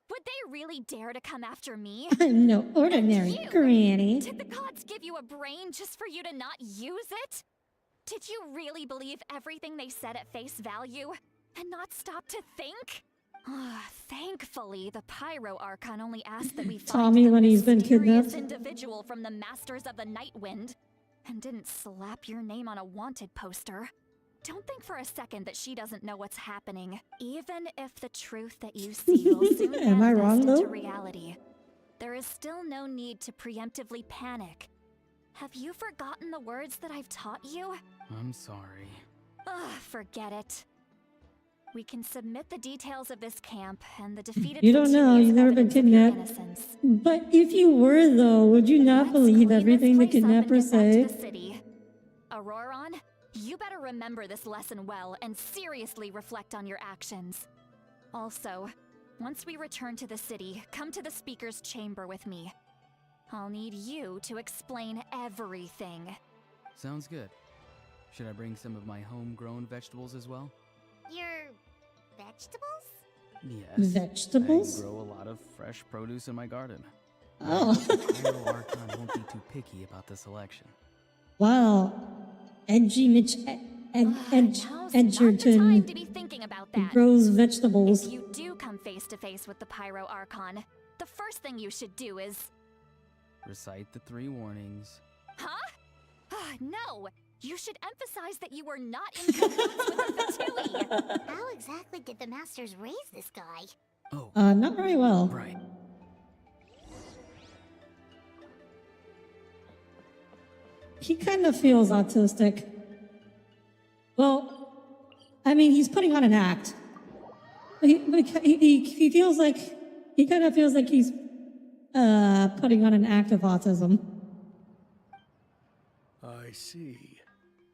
Would they really dare to come after me? I'm no ordinary You! granny. Did the gods give you a brain just for you to not use it? Did you really believe everything they said at face value? And not stop to think? Thankfully, the Pyro Archon only asked that we find Tommy the when he's been mysterious kidnapped. individual from the Masters of the Night Wind, and didn't slap your name on a wanted poster. Don't think for a second that she doesn't know what's happening, even if the truth that you see will soon Am I wrong, manifest into though? reality. There is still no need to preemptively panic. Have you forgotten the words that I've taught you? I'm sorry. Forget it. We can submit the details of this camp and the defeated You don't know, Fatui as you've never been evidence of your kidnapped. innocence. But if you were, though, would you not Let's believe clean everything the this place up and kidnappers get back say? to the city. Auroron, you better remember this lesson well and seriously reflect on your actions. Also, once we return to the city, come to the speaker's chamber with me. I'll need you to explain everything. Sounds good. Should I bring some of my homegrown vegetables as well? Your vegetables? Yes. Vegetables? I grow a lot of fresh produce in my garden. Oh. Pyro Archon won't be too picky about the selection. Wow. Edgy Mitch Now's not the time Edgerton to be thinking about that. grows vegetables. If you do come face to face with the Pyro Archon, the first thing you should do is... Recite the 3 warnings. Huh? No! You should emphasize that you were not in cahoots with the Fatui. How exactly did the masters raise this guy? Oh, Not very well. right. He kind of feels autistic. Well, I mean, he's putting on an act. He feels like, he kind of feels like he's putting on an act of autism. I see.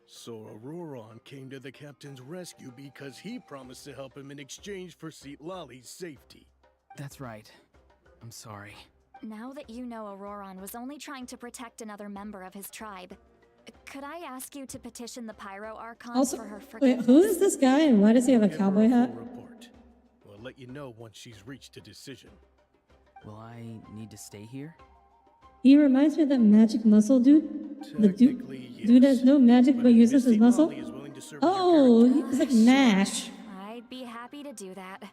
So Auroron came to the captain's rescue because he promised to help him in exchange for Lali's safety. That's right. I'm sorry. Now that you know Auroron was only trying to protect another member of his tribe, could I ask you to petition the Pyro Archon Also, for her wait, forgiveness? who is this guy and why does he have a Give her cowboy hat? full report. We'll let you know once she's reached a decision. Will I need to stay here? He reminds me of that magic muscle dude. The Technically, yes. dude has no magic but if uses Miss his muscle. Lolly is willing to serve as your Oh, character, he's like Nash. I'd be happy to do that.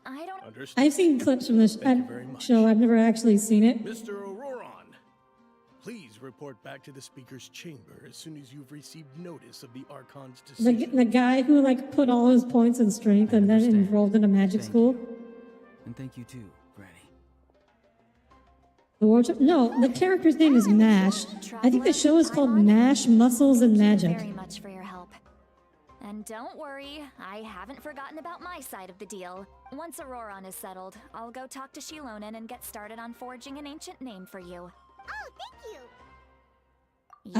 I don't. understood. I've seen clips from this Thank you very much. show. I've never actually seen it. Mr. Auroron, please report back to the speaker's chamber as soon as you've received notice of the Archon's The, decision. the guy who like put all his points in strength and then understand. enrolled in a magic Thank school. you. And thank you too, Granny. The wardrobe? No, the character's name is Nash. I think the show is called Nash, Muscles, and Thank you Magic. very much for your help. And don't worry, I haven't forgotten about my side of the deal. Once Auroron is settled, I'll go talk to Shilonen and get started on forging an ancient name for you. Oh, thank you.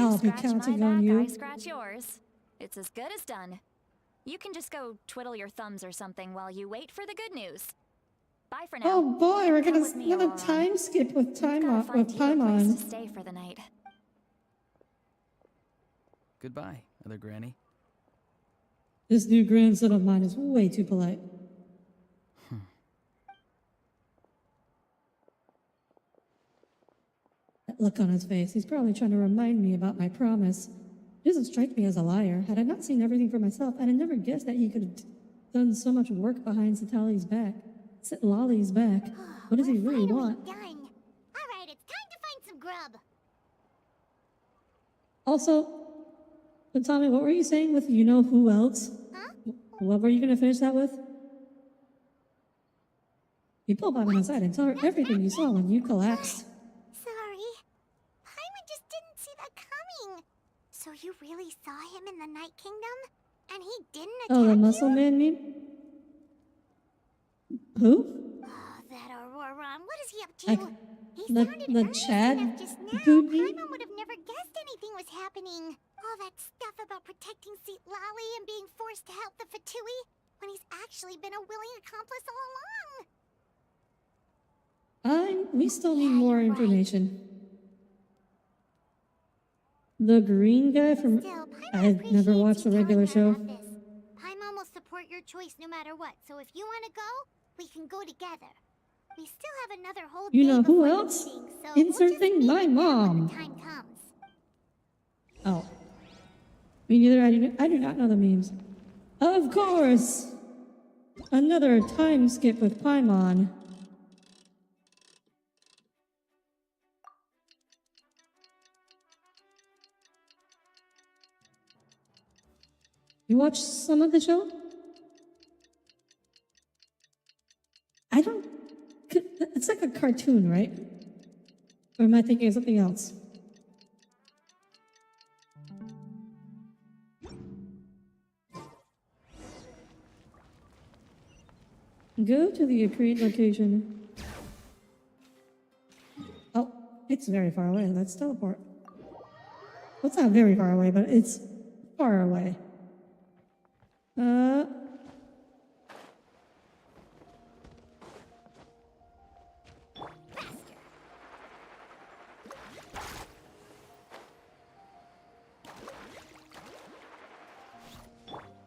You I'll be scratch counting my on back, you. I scratch yours. It's as good as done. You can just go twiddle your thumbs or something while you wait for the good news. Bye for now. Oh boy, we're Come gonna with me, have a Auroron. time skip with Gotta find you a time place on. to stay for the night. Goodbye, other Granny. This new grandson of mine is way too polite. That look on his face, he's probably trying to remind me about my promise. He doesn't strike me as a liar. Had I not seen everything for myself, I'd have never guessed that he could have done so much work behind Lolly's back. Lolly's back. What does he We're really finally want? done. All right, it's time to find some grub. Also, but Tommy, what were you saying with you know who else? Huh? What were you gonna finish that with? You pull Paimon aside and tell her everything you saw when you collapsed. Sorry. Paimon just didn't see that coming. So you really saw him in the Night Kingdom? And he didn't attack Oh, the you? muscle man meme? Who? Oh, that Auroron. What is he up to? Like, He the- sounded the earnest Chad enough just now. dude meme? Paimon would have never guessed anything was happening. All that stuff about protecting Seat Lolly and being forced to help the Fatui when he's actually been a willing accomplice all along. We still need Yeah, more you're right. information. The green guy from... Still, Paimon I've never appreciates watched you the regular telling her show. about this. Paimon will support your choice no matter what, so if you want to go, we can go together. We still have another whole You day know who before the else? meeting, so Insert we'll just thing, meet my with them when mom. the time comes. Oh. Me neither, I do not know the memes. Of course! Another time skip with Paimon. You watch some of the show? I don't... It's like a cartoon, right? Or am I thinking of something else? Go to the agreed location. Oh, it's very far away. Let's teleport. Well, it's not very far away, but it's far away.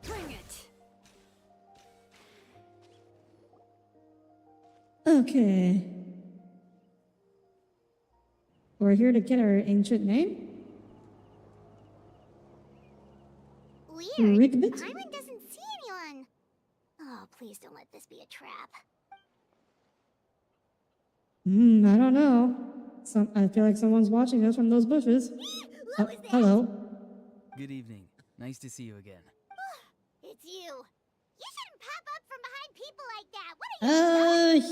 Bring it. Okay. We're here to get our ancient name? Weird. Rigbit? Paimon doesn't see anyone. Oh, please don't let this be a trap. I don't know. I feel like someone's watching us from those bushes. What was that? Hello. Good evening. Nice to see you again. It's you. You shouldn't pop up from behind people like that. What are you?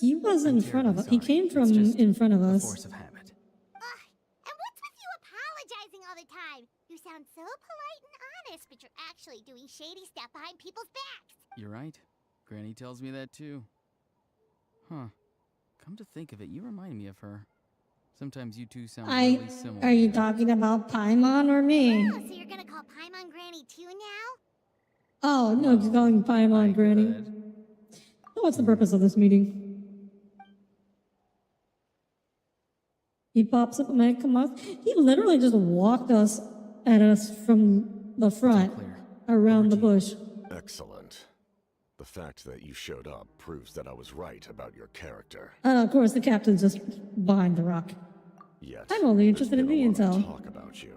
He was in I'm front of us. terribly He came sorry. from It's just in front of a us. force of habit. And what's with you apologizing all the time? You sound so polite and honest, but you're actually doing shady stuff behind people's backs. You're right. Granny tells me that too. Huh. Come to think of it, you remind me of her. Sometimes you two sound really similar. Are you talking about Paimon or me? Oh, so you're gonna call Paimon Granny too now? Oh, no, he's calling Paimon I Granny. could. What's the purpose of this meeting? He pops up and I come up. He literally just walked us at us from the front Clear. around the Over to you. bush. Excellent. The fact that you showed up proves that I was right about your character. Of course, the captain's just behind the rock. Yet, I'm only there's interested in been the a lot of intel. talk about you.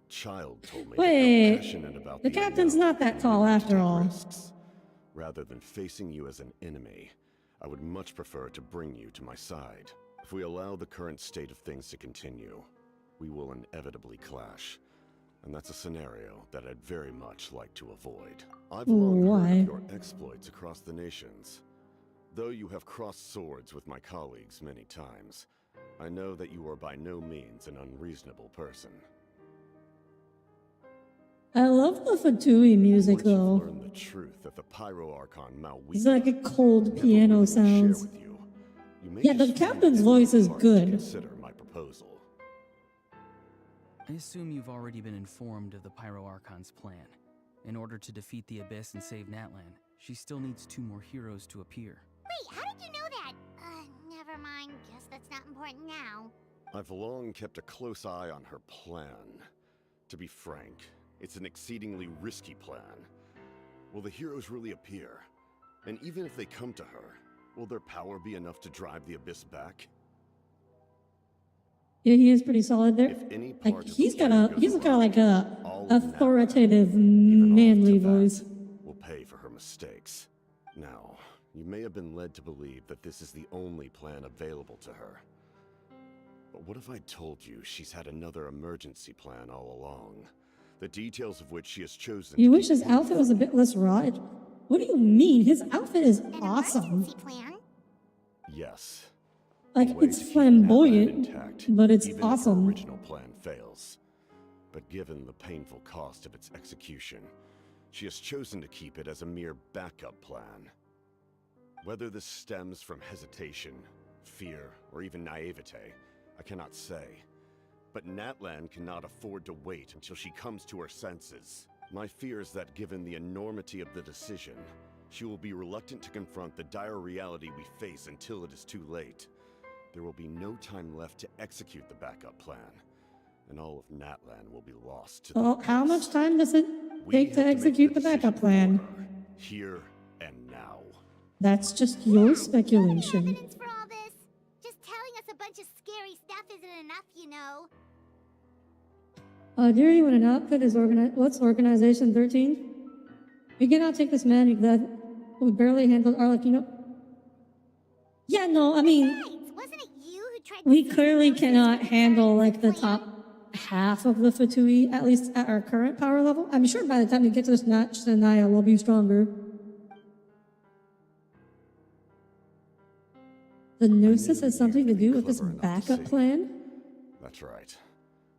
Child told me that Wait, you're passionate about the captain's unknown not that and tall willing to after take all. risks. Rather than facing you as an enemy, I would much prefer to bring you to my side. If we allow the current state of things to continue, we will inevitably clash. And that's a scenario that I'd very much like to avoid. I've long Why? heard of your exploits across the nations. Though you have crossed swords with my colleagues many times, I know that you are by no means an unreasonable person. I love the Fatui music Once you've though. learned the truth that the Pyro Archon Malweek It's like a cold never piano willingly sounds. share with you, you may Yeah, the just find captain's it in voice your is heart good. To consider my proposal. I assume you've already been informed of the Pyro Archon's plan. In order to defeat the Abyss and save Natlan, she still needs 2 more heroes to appear. Wait, how did you know that? Never mind. Guess that's not important now. I've long kept a close eye on her plan. To be frank, it's an exceedingly risky plan. Will the heroes really appear? And even if they come to her, will their power be enough to drive the Abyss back? Yeah, he is pretty solid there. If any Like part of he's the got plan a goes he's got wrong, like a all of Natlan, authoritative even all of manly Tibet, voice. will pay for her mistakes. Now, you may have been led to believe that this is the only plan available to her. But what if I told you she's had another emergency plan all along? The details of which she has chosen You to wish keep his hidden outfit was a from bit you. less raw. What do you mean? His outfit is An awesome. emergency plan? Yes. Oh, Like a way it's to keep flamboyant, Natlan intact, but it's even if her awesome. original plan fails. But given the painful cost of its execution, she has chosen to keep it as a mere backup plan. Whether this stems from hesitation, fear, or even naivete, I cannot say. But Natlan cannot afford to wait until she comes to her senses. My fear is that given the enormity of the decision, she will be reluctant to confront the dire reality we face until it is too late. There will be no time left to execute the backup plan, and all of Natlan will be lost to the Well, how much Abyss. time does it We take have to make execute the decision backup for plan? her, here and now. That's just your No speculation. evidence for all this. Just telling us a bunch of scary stuff isn't enough, you know. Audire, when an outfit is organized, what's Organization 13? We cannot take this man who barely handled Arlecchino. Yeah, no, I mean, Besides, wasn't it you who tried to we seize clearly Gnosis cannot with the handle science like the plan? top half of the Fatui, at least at our current power level. I'm sure by the time we get to this match, Sanaya will be stronger. The Gnosis knew has something to you'd be do with this clever enough to backup see. plan? That's right.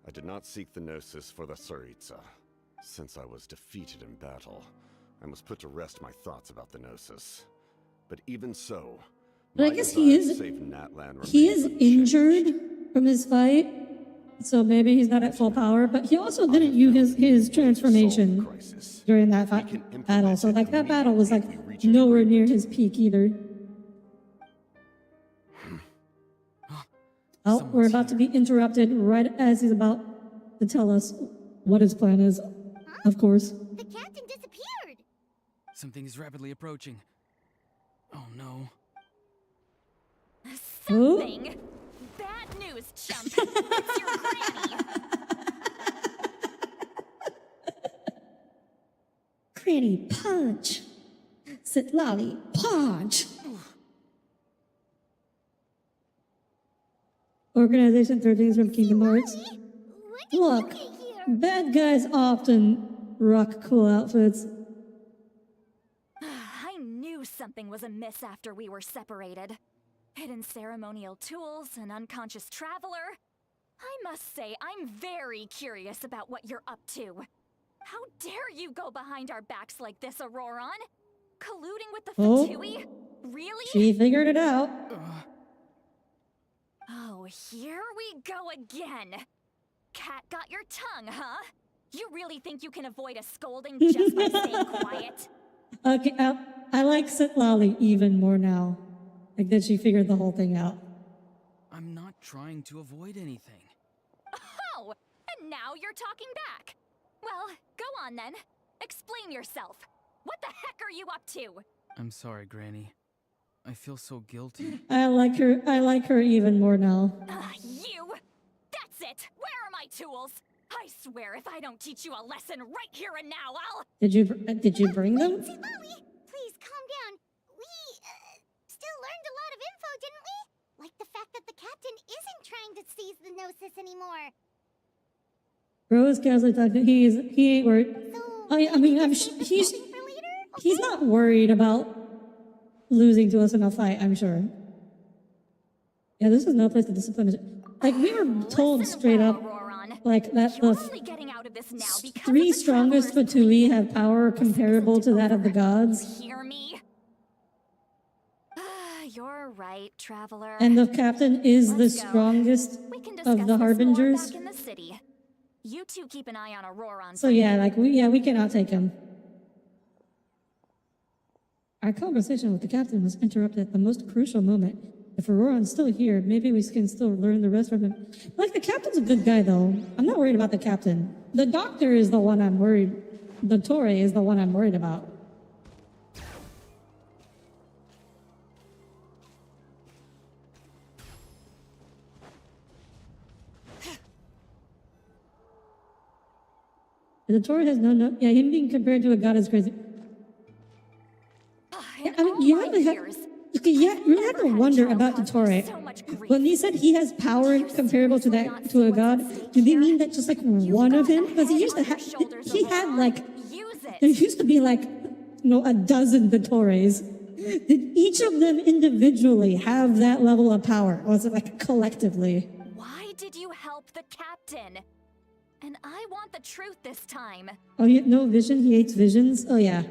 I did not seek the Gnosis for the Tsaritsa. Since I was defeated in battle, I must put to rest my thoughts about the Gnosis. But even so, But I my guess desire he to is- save Natlan He remains is unchanged. injured from his fight, so maybe he's not at full power, but he also didn't use his transformation during that battle, so like that battle was like nowhere near his peak either. Oh, we're about to be interrupted right as he's about to tell us what his plan is, of course. The captain disappeared. Something is rapidly approaching. Oh no. Who? Something. Bad news, chump. It's your granny. Granny punch! Sit lolly punch! Organization 13 is from Kingdom Hearts. When did Look, you get here? bad guys often rock cool outfits. I knew something was amiss after we were separated. Hidden ceremonial tools, an unconscious traveler. I must say, I'm very curious about what you're up to. How dare you go behind our backs like this, Auroron? Colluding with the Oh. Fatui? Really? She figured it out. Oh, here we go again. Cat got your tongue, huh? You really think you can avoid a scolding just by staying quiet? Okay, I like Sit Lolly even more now. Like that she figured the whole thing out. I'm not trying to avoid anything. Oh, and now you're talking back. Well, go on then. Explain yourself. What the heck are you up to? I'm sorry, Granny. I feel so guilty. I like her even more now. You! tools. I swear if I don't teach you a lesson right here and now, I'll... Did you bring them? St. Lolly, please calm down. We, still learned a lot of info, didn't we? Like the fact that the captain isn't trying to seize the Gnosis anymore. Bro is casually talking. He ain't worried. So, I mean, he's something for later? he's not worried about losing to us in a fight. I'm sure. Yeah, this is no place to discipline us. Like we were told Listen straight well, up, Auroron. like that You're the only getting out of this now because three of the strongest Traveler's Fatui plea. have power comparable to that of the gods, Hear me? You're right, Traveler. and the captain is the Let's go. strongest We can discuss of the this more harbingers. back in the city. You two keep an eye on Auroron. So yeah, like we cannot take him. Our conversation with the captain was interrupted at the most crucial moment. If Auroron's still here, maybe we can still learn the rest from him. Like, the captain's a good guy, though. I'm not worried about the captain. The doctor is the one I'm worried. The Torre is the one I'm worried about. The Torre has no. Yeah, him being compared to a god is crazy. Yeah, I mean, you have to have. Okay, yeah, you have to wonder about the Torre. When he said he has power comparable to that to a god, do they mean that just like one of him? Because he used to have, he had like, there used to be like, a dozen Vitores. Did each of them individually have that level of power, or was it like collectively? Why did you help the captain? And I want the truth this time. Oh, no vision. He hates visions. Oh yeah.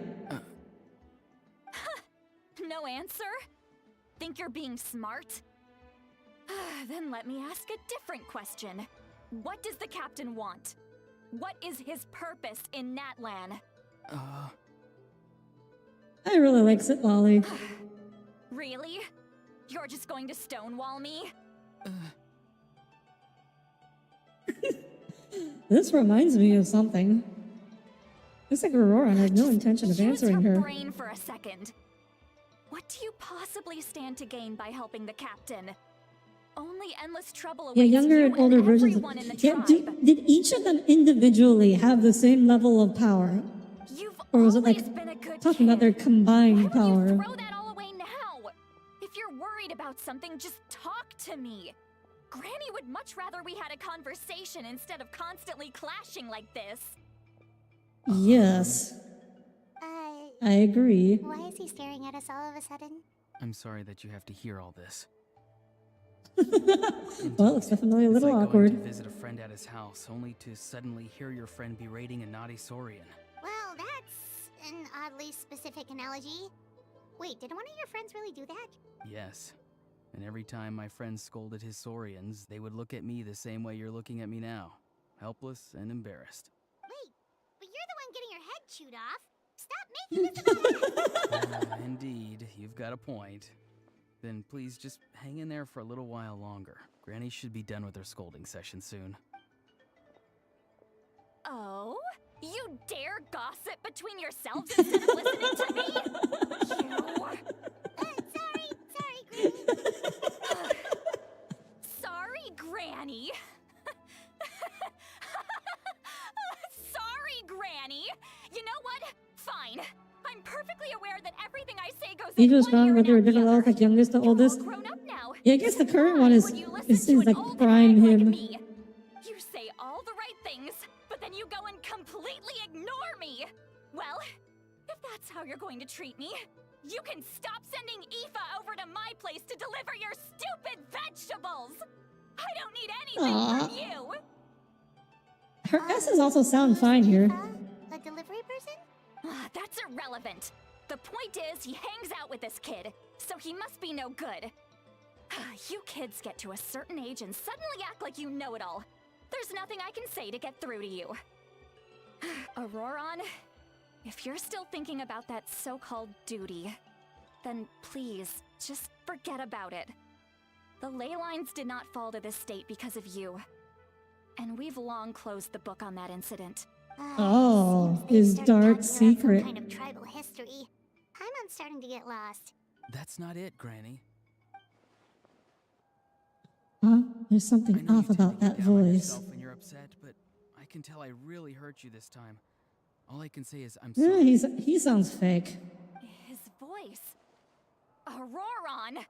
No answer? Think you're being smart? Then let me ask a different question. What does the captain want? What is his purpose in Natlan? I really like Sitlali. Really? You're just going to stonewall me? This reminds me of something. Looks like Auroron had no intention of answering Use your her. brain for a second. What do you possibly stand to gain by helping the captain? Only endless trouble awaits Yeah, younger you and older versions. everyone in the Yeah, tribe. did each of them individually have the same level of power? You've Or was it always like been a good talking about their kid. combined Why power? would you throw that all away now? If you're worried about something, just talk to me. Granny would much rather we had a conversation instead of constantly clashing like this. Yes, I agree. Why is he staring at us all of a sudden? I'm sorry that you have to hear all this. Well, it's definitely a It's little like awkward. going to visit a friend at his house, only to suddenly hear your friend berating a naughty Saurian. Well, that's an oddly specific analogy. Wait, did one of your friends really do that? Yes. And every time my friend scolded his Saurians, they would look at me the same way you're looking at me now. Helpless and embarrassed. Wait, but you're the one getting your head chewed off. Stop making this about that. Indeed, you've got a point. Then please just hang in there for a little while longer. Granny should be done with her scolding session soon. Oh? You dare gossip between yourselves instead of listening to me? Sorry, Granny. Sorry, Granny. You know what? Fine. I'm perfectly aware that everything I say goes He in was one wrong ear whether and it out the didn't other. like youngest to You're all oldest. grown up now. Yeah, I guess the current one Why is would you listen to like an old prime hag like him. me? You say all the right things, but then you go and completely ignore me. Well, if that's how you're going to treat me, you can stop sending Aoife over to my place to deliver your stupid vegetables. I don't need anything Aw. from you. Her S's also sound fine here. A delivery person? That's irrelevant. The point is, he hangs out with this kid, so he must be no good. You kids get to a certain age and suddenly act like you know it all. There's nothing I can say to get through to you. Auroron, if you're still thinking about that so-called duty, then please, just forget about it. The ley lines did not fall to this state because of you. And we've long closed the book on that incident. Oh, seems they his start dark talking about secret. Some kind of tribal history. I'm starting to get lost. That's not it, Granny. Huh? There's I something know off you tend about to get that down on voice. yourself when you're upset, can tell I really hurt you this time. All I can say is I'm Yeah, sorry. he sounds fake. His voice. Auroron!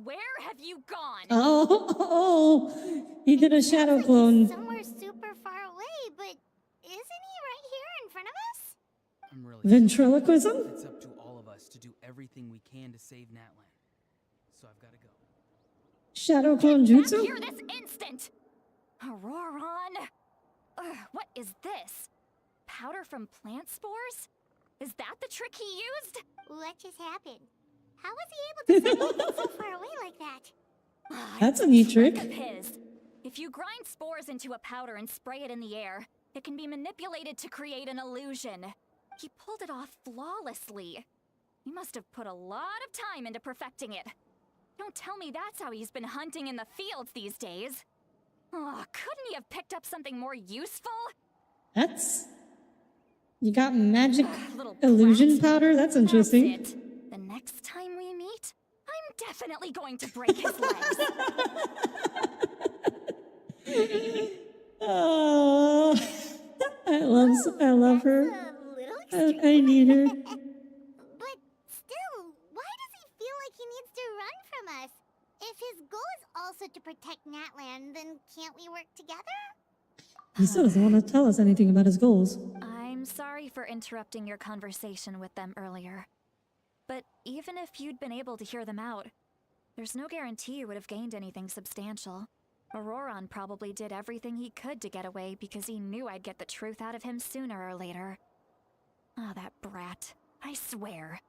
Where have you gone? Oh, he did a shadow Like clone. he's somewhere super far away, but isn't he right here in front of us? I'm really Ventriloquism? sorry. It's up to all of us to do everything we can to save Natlan. So I've got to go. Shadow clone Back jutsu? here this instant! Auroron! What is this? Powder from plant spores? Is that the trick he used? What just happened? How was he able to send anything so far away like that? That's a neat trick. Of his. If you grind spores into a powder and spray it in the air, it can be manipulated to create an illusion. He pulled it off flawlessly. He must have put a lot of time into perfecting it. Don't tell me that's how he's been hunting in the fields these days. Oh, couldn't he have picked up something more useful? That's... You got magic Little illusion brat. powder? That's interesting. That's it. The next time we meet, I'm definitely going to break his legs. Oh, I love her. A little extreme. I need her. But still, why does he feel like he needs to run from us? If his goal is also to protect Natlan, then can't we work together? He still doesn't want to tell us anything about his goals. I'm sorry for interrupting your conversation with them earlier. But even if you'd been able to hear them out, there's no guarantee you would have gained anything substantial. Auroron probably did everything he could to get away because he knew I'd get the truth out of him sooner or later. Ah, that brat. I swear.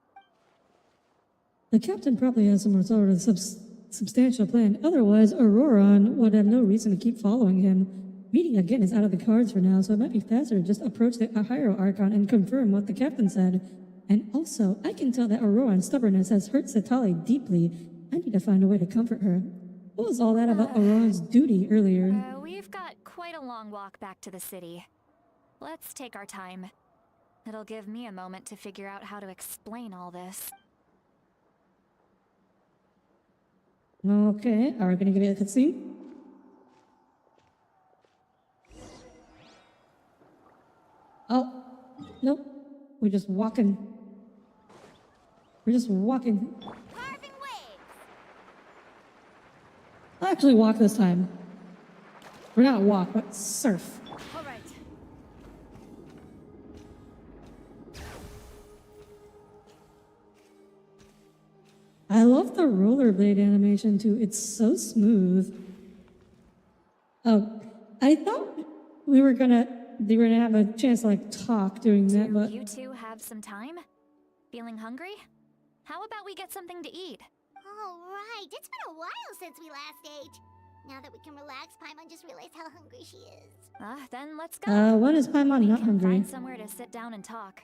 The captain probably has some sort of substantial plan. Otherwise, Auroron would have no reason to keep following him. Meeting again is out of the cards for now, so it might be faster to just approach the higher Archon and confirm what the captain said. And also, I can tell that Auroron's stubbornness has hurt Satali deeply. I need to find a way to comfort her. What was all that about Auroron's duty earlier? We've got quite a long walk back to the city. Let's take our time. It'll give me a moment to figure out how to explain all this. Okay, are we gonna give it a cutscene? Oh, nope. We're just walking. We're just walking. Carving waves! I'll actually walk this time. We're not walk, but surf. All right. I love the rollerblade animation too. It's so smooth. Oh, I thought they were gonna have a chance to like talk during that, but You two have some time? Feeling hungry? How about we get something to eat? All right, it's been a while since we last ate. Now that we can relax, Paimon just realized how hungry she is. Then let's go. when is Paimon We not can hungry? find somewhere to sit down and talk.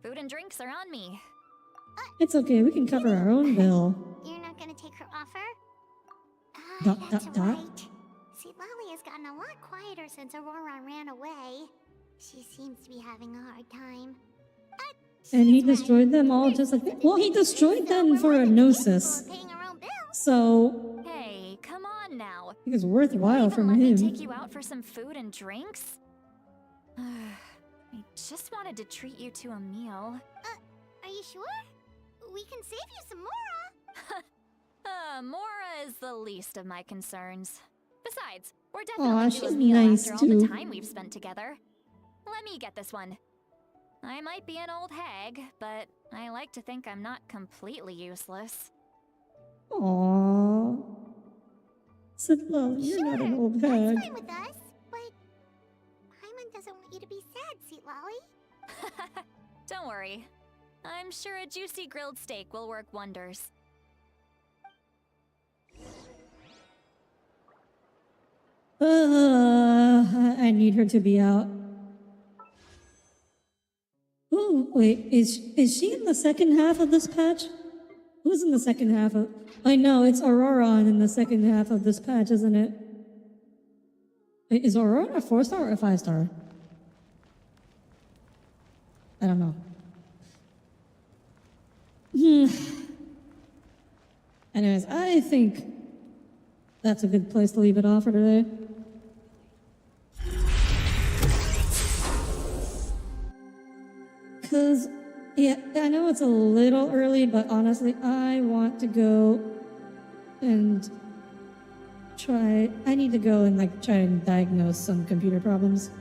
Food and drinks are on me. It's okay, we can cover our own bill. You're not gonna take her offer? Dot, That's dot, dot. right. See, Lolly has gotten a lot quieter since Aurora ran away. She seems to be having a hard time. And he she's right. destroyed them all just like that. Well, he destroyed them for a gnosis. Capable of paying her own bills. So, Hey, come on now. it was worthwhile Even from let me him. take you out for some food and drinks? I just wanted to treat you to a meal. Are you sure? We can save you some Mora. Mora is the least of my concerns. Besides, we're definitely Aw, due she's a meal nice after all the too. time we've spent together. Let me get this one. I might be an old hag, but I like to think I'm not completely useless. Aww. Said, well, you're not an old hag. That's fine with us, but Paimon doesn't want you to be sad, Sweet Lolly. Don't worry. I'm sure a juicy grilled steak will work wonders. I need her to be out. Ooh, wait, is she in the second half of this patch? Who's in the second half of... I know, it's Auroron in the second half of this patch, isn't it? Wait, is Auroron a 4-star or a 5-star? I don't know. Anyways, I think that's a good place to leave it off for today. Yeah, I know it's a little early, but honestly, I want to go and try. I need to go and like try and diagnose some computer problems.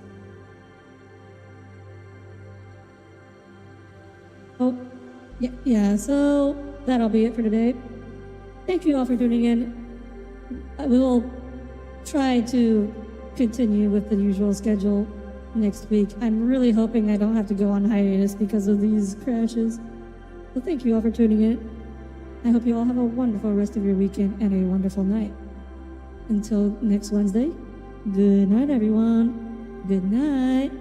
Oh, yeah, so that'll be it for today. Thank you all for tuning in. We will try to continue with the usual schedule next week. I'm really hoping I don't have to go on hiatus because of these crashes. So thank you all for tuning in. I hope you all have a wonderful rest of your weekend and a wonderful night. Until next Wednesday, good night, everyone. Good night.